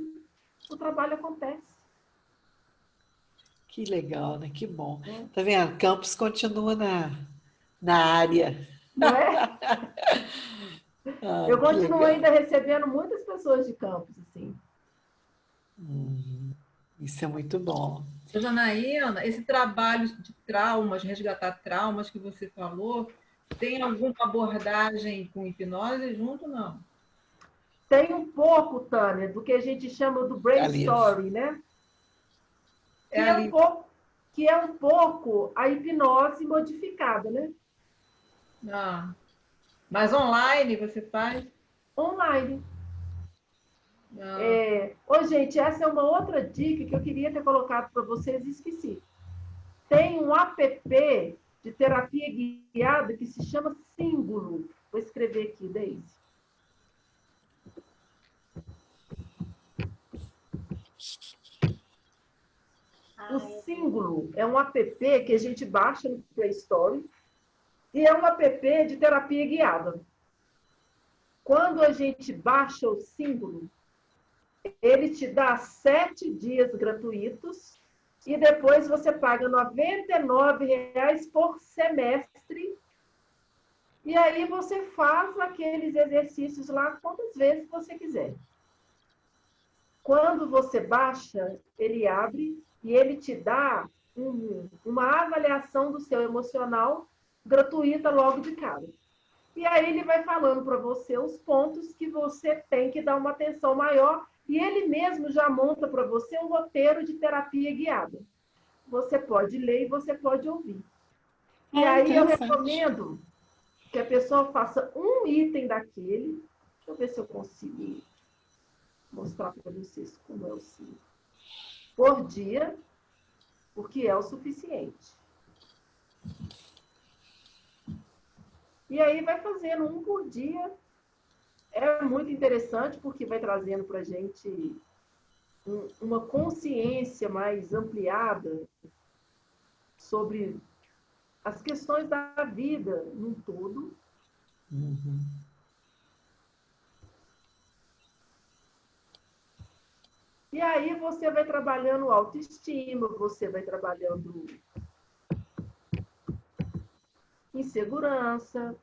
o trabalho acontece. Que legal, né? Que bom. Tá vendo? Campos continua na área. Não é? Eu continuo legal. ainda recebendo muitas pessoas de Campos, assim. Isso é muito bom. Janaína, esse trabalho de traumas, resgatar traumas que você falou, tem alguma abordagem com hipnose junto, não? Tem um pouco, Tânia, do que a gente chama do brainstorming, né? Que é um pouco a hipnose modificada, né? Mas online você faz? Online. Gente, essa é uma outra dica que eu queria ter colocado para vocês e esqueci. Tem um app de terapia guiada que se chama Símbolo. Vou escrever aqui, Deise. O Símbolo é um app que a gente baixa no Play Store e é um app de terapia guiada. Quando a gente baixa o Símbolo, ele te dá 7 dias gratuitos e depois você paga R$ 99 por semestre. E aí você faz aqueles exercícios lá quantas vezes você quiser. Quando você baixa, ele abre e ele te dá uma avaliação do seu emocional gratuita logo de cara. E aí ele vai falando para você os pontos que você tem que dar uma atenção maior e ele mesmo já monta para você um roteiro de terapia guiada. Você pode ler e você pode ouvir. E aí eu recomendo que a pessoa faça um item daquele. Deixa eu ver se eu consigo mostrar para vocês como é o símbolo. Por dia, porque é o suficiente. E aí vai fazendo um por dia. É muito interessante porque vai trazendo para a gente uma consciência mais ampliada sobre as questões da vida num todo. E aí você vai trabalhando autoestima, você vai trabalhando insegurança.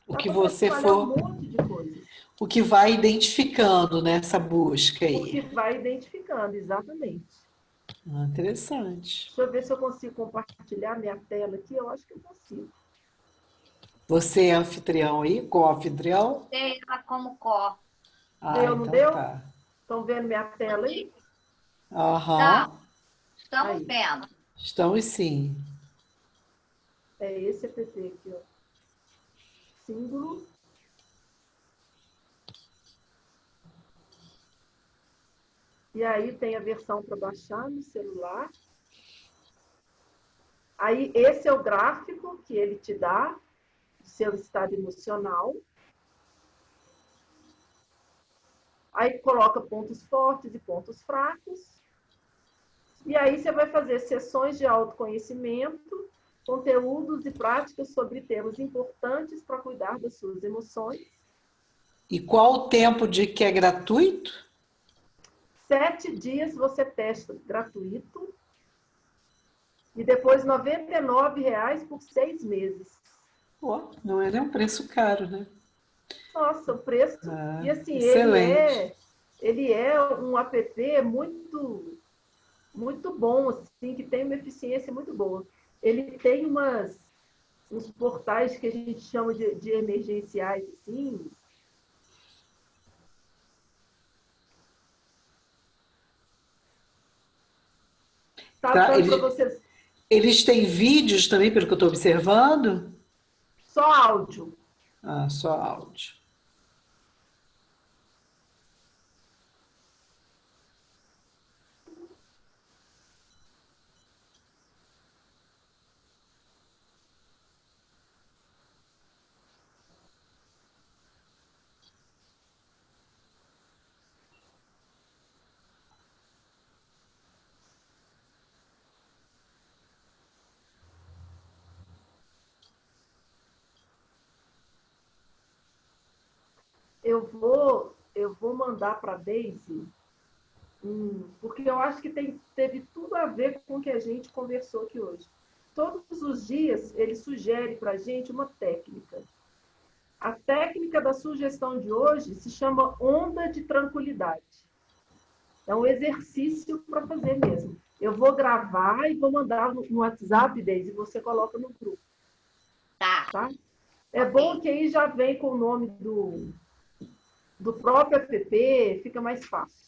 O que você for, um monte de coisas. O que vai identificando nessa busca aí. O que vai identificando, exatamente. Interessante. Deixa eu ver se eu consigo compartilhar minha tela aqui. Eu acho que eu consigo. Você é anfitrião aí? Co-anfitrião? Tem ela como có. Deu, não então deu? Tá. Estão vendo minha tela aí? Aham. Estamos vendo. Estamos sim. É esse app aqui, ó. Símbolo. E aí tem a versão para baixar no celular. Aí esse é o gráfico que ele te dá, do seu estado emocional. Aí coloca pontos fortes e pontos fracos. E aí você vai fazer sessões de autoconhecimento, conteúdos e práticas sobre temas importantes para cuidar das suas emoções. E qual o tempo de que é gratuito? 7 dias você testa gratuito. E depois R$ 99 por 6 meses. Não é nem um preço caro, né? Nossa, o preço... e assim, excelente. ele é um app muito, muito bom, assim, que tem uma eficiência muito boa. Ele tem uns portais que a gente chama de emergenciais, assim. Tá dando para vocês... Eles têm vídeos também, pelo que eu estou observando? Só áudio. Ah, só áudio. Eu vou mandar para a Deise, porque eu acho que teve tudo a ver com o que a gente conversou aqui hoje. Todos os dias ele sugere para a gente uma técnica. A técnica da sugestão de hoje se chama onda de tranquilidade. É um exercício para fazer mesmo. Eu vou gravar e vou mandar no WhatsApp, Deise, e você coloca no grupo. Tá? É bom que aí já vem com o nome do próprio app, fica mais fácil.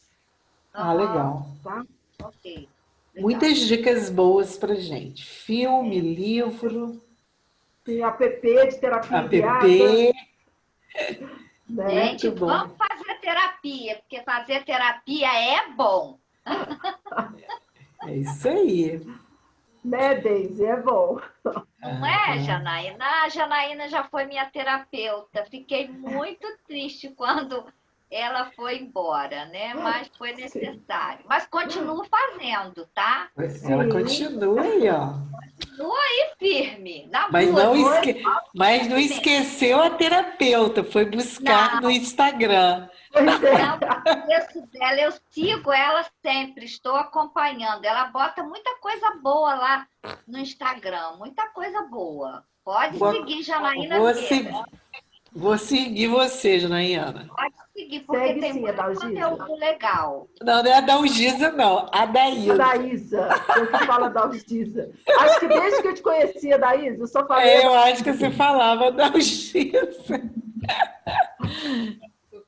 Ah, legal. Tá? Ok. Muitas dicas boas pra gente. Filme, livro. Tem app de terapia app. Né? Gente, vamos fazer terapia, porque fazer terapia é bom. É isso aí. Né, Deise? É bom. Não é, Janaína? A Janaína já foi minha terapeuta. Fiquei muito triste quando ela foi embora, né? Mas foi necessário. Mas continuo fazendo, tá? Ela continua aí, ó. Continua aí firme. Na Mas busca. mas não esqueceu a terapeuta, foi buscar no Instagram. Não conheço dela, eu sigo ela sempre, estou acompanhando. Ela bota muita coisa boa lá no Instagram, muita coisa boa. Pode seguir, Janaína. Vou seguir você, Janaína. Pode seguir, porque tem muito conteúdo legal. Não, não é a Dalgisa, não. A Daísa. A Daísa. Você fala Dalgisa. Acho que desde que eu te conhecia, Daísa, eu só falei... eu acho que você falava Dalgisa.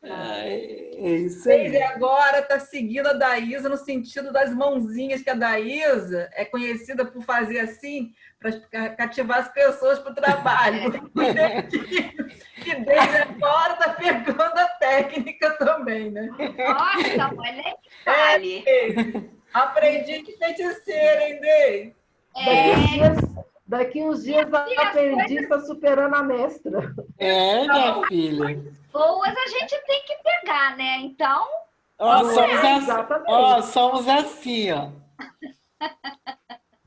É isso aí. E agora está seguindo a Daísa no sentido das mãozinhas, que a Daísa é conhecida por fazer assim, para cativar as pessoas para o trabalho. E desde agora está pegando a técnica também, né? Nossa, mãe, nem fale. Aprendi que feiticeira, hein, Dei? Daqui uns dias a aprendiz está superando a mestra. Minha filha. Boas a gente tem que pegar, né? Então... somos assim, ó.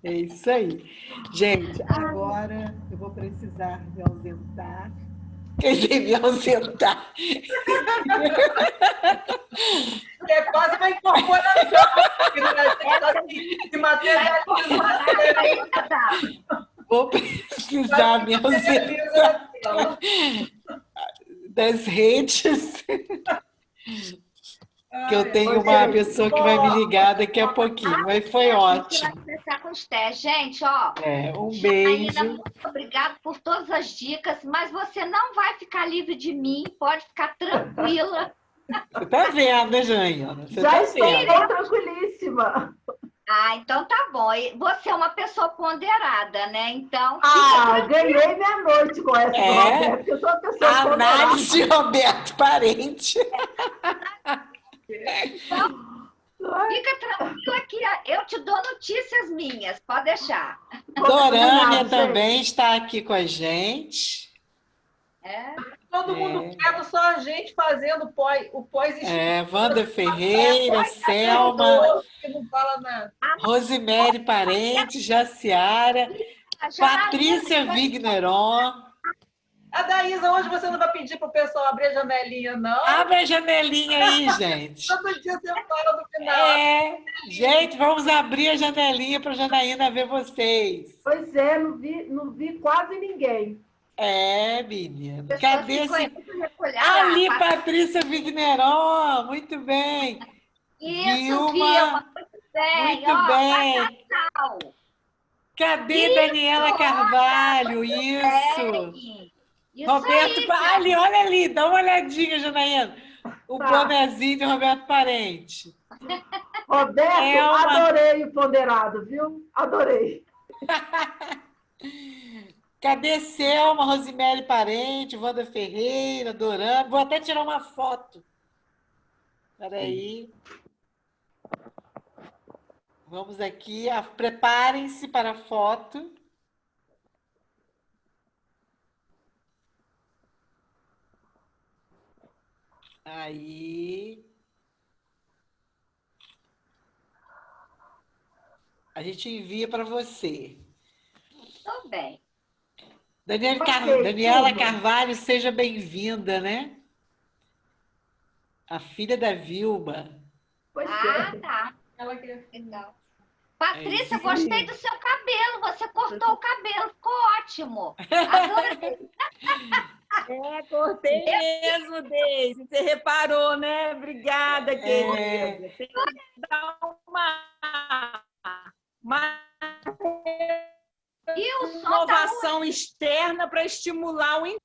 É isso aí. Gente, agora eu vou precisar me ausentar. Quer dizer, me ausentar. É quase uma incorporação. De materializar. Vou precisar me ausentar das redes. Que eu tenho uma pessoa que vai me ligar daqui a pouquinho, mas foi ótimo. Vai começar com os testes. Gente, ó. Beijo. Janaína, muito obrigada por todas as dicas, mas você não vai ficar livre de mim, pode ficar tranquila. Você tá vendo, né, Janaína? Já estou tranquilíssima. Ah, então tá bom. Você é uma pessoa ponderada, né? Então. Ganhei minha noite com essa do Roberto, porque eu sou uma pessoa ponderada. Análise de Roberto Parente. Então, fica tranquila que eu te dou notícias minhas, pode deixar. Dorânia também está aqui com a gente. Todo mundo quer, só a gente fazendo o pós-instituto. Wanda Ferreira, Selma, Rosemary Parente, Jaciara, Patrícia Vigneron. A Daísa, hoje você não vai pedir para o pessoal abrir a janelinha, não? Abre a janelinha aí, gente. Todo dia você fala no final. Gente, vamos abrir a janelinha para a Janaína ver vocês. Pois é, não vi quase ninguém. Menina. Cadê esse... Ali, Patrícia Vigneron. Muito bem. Isso, Vilma. Muito bem. Cadê Daniela Carvalho? Isso. Roberto, ali, olha ali, dá uma olhadinha, Janaína. O bonezinho de Roberto Parente. Roberto, adorei o ponderado, viu? Adorei. Cadê Selma, Rosemary Parente, Wanda Ferreira, Dorame? Vou até tirar uma foto. Espera aí. Vamos aqui. Preparem-se para a foto. Aí. A gente envia para você. Tudo bem. Daniela Carvalho, seja bem-vinda, né? A filha da Vilma. Tá. Legal. Patrícia, gostei do seu cabelo. Você cortou o cabelo, ficou ótimo. Adorei. Cortei mesmo, Deise. Você reparou, né? Obrigada, querida. Tem que dar uma inovação externa para estimular o interno.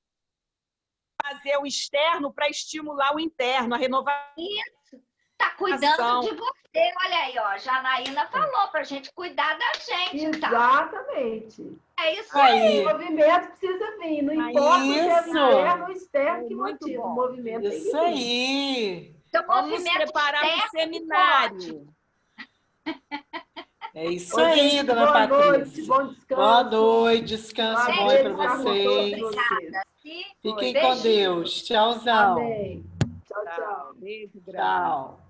Fazer o externo para estimular o interno, a renovação. Isso. Tá cuidando de você. Olha aí, ó. Janaína falou pra gente cuidar da gente. Exatamente. É isso aí. O movimento precisa vir. Não importa se é interno ou externo que motiva. O movimento tem que vir. Isso aí. Então, vamos preparar um seminário. É isso aí, dona Patrícia. Bom descanso. Boa noite, descanso bom aí para vocês. Obrigada. Fiquem com Deus. Tchauzão. Amém. Tchau, tchau. Beijo, tchau.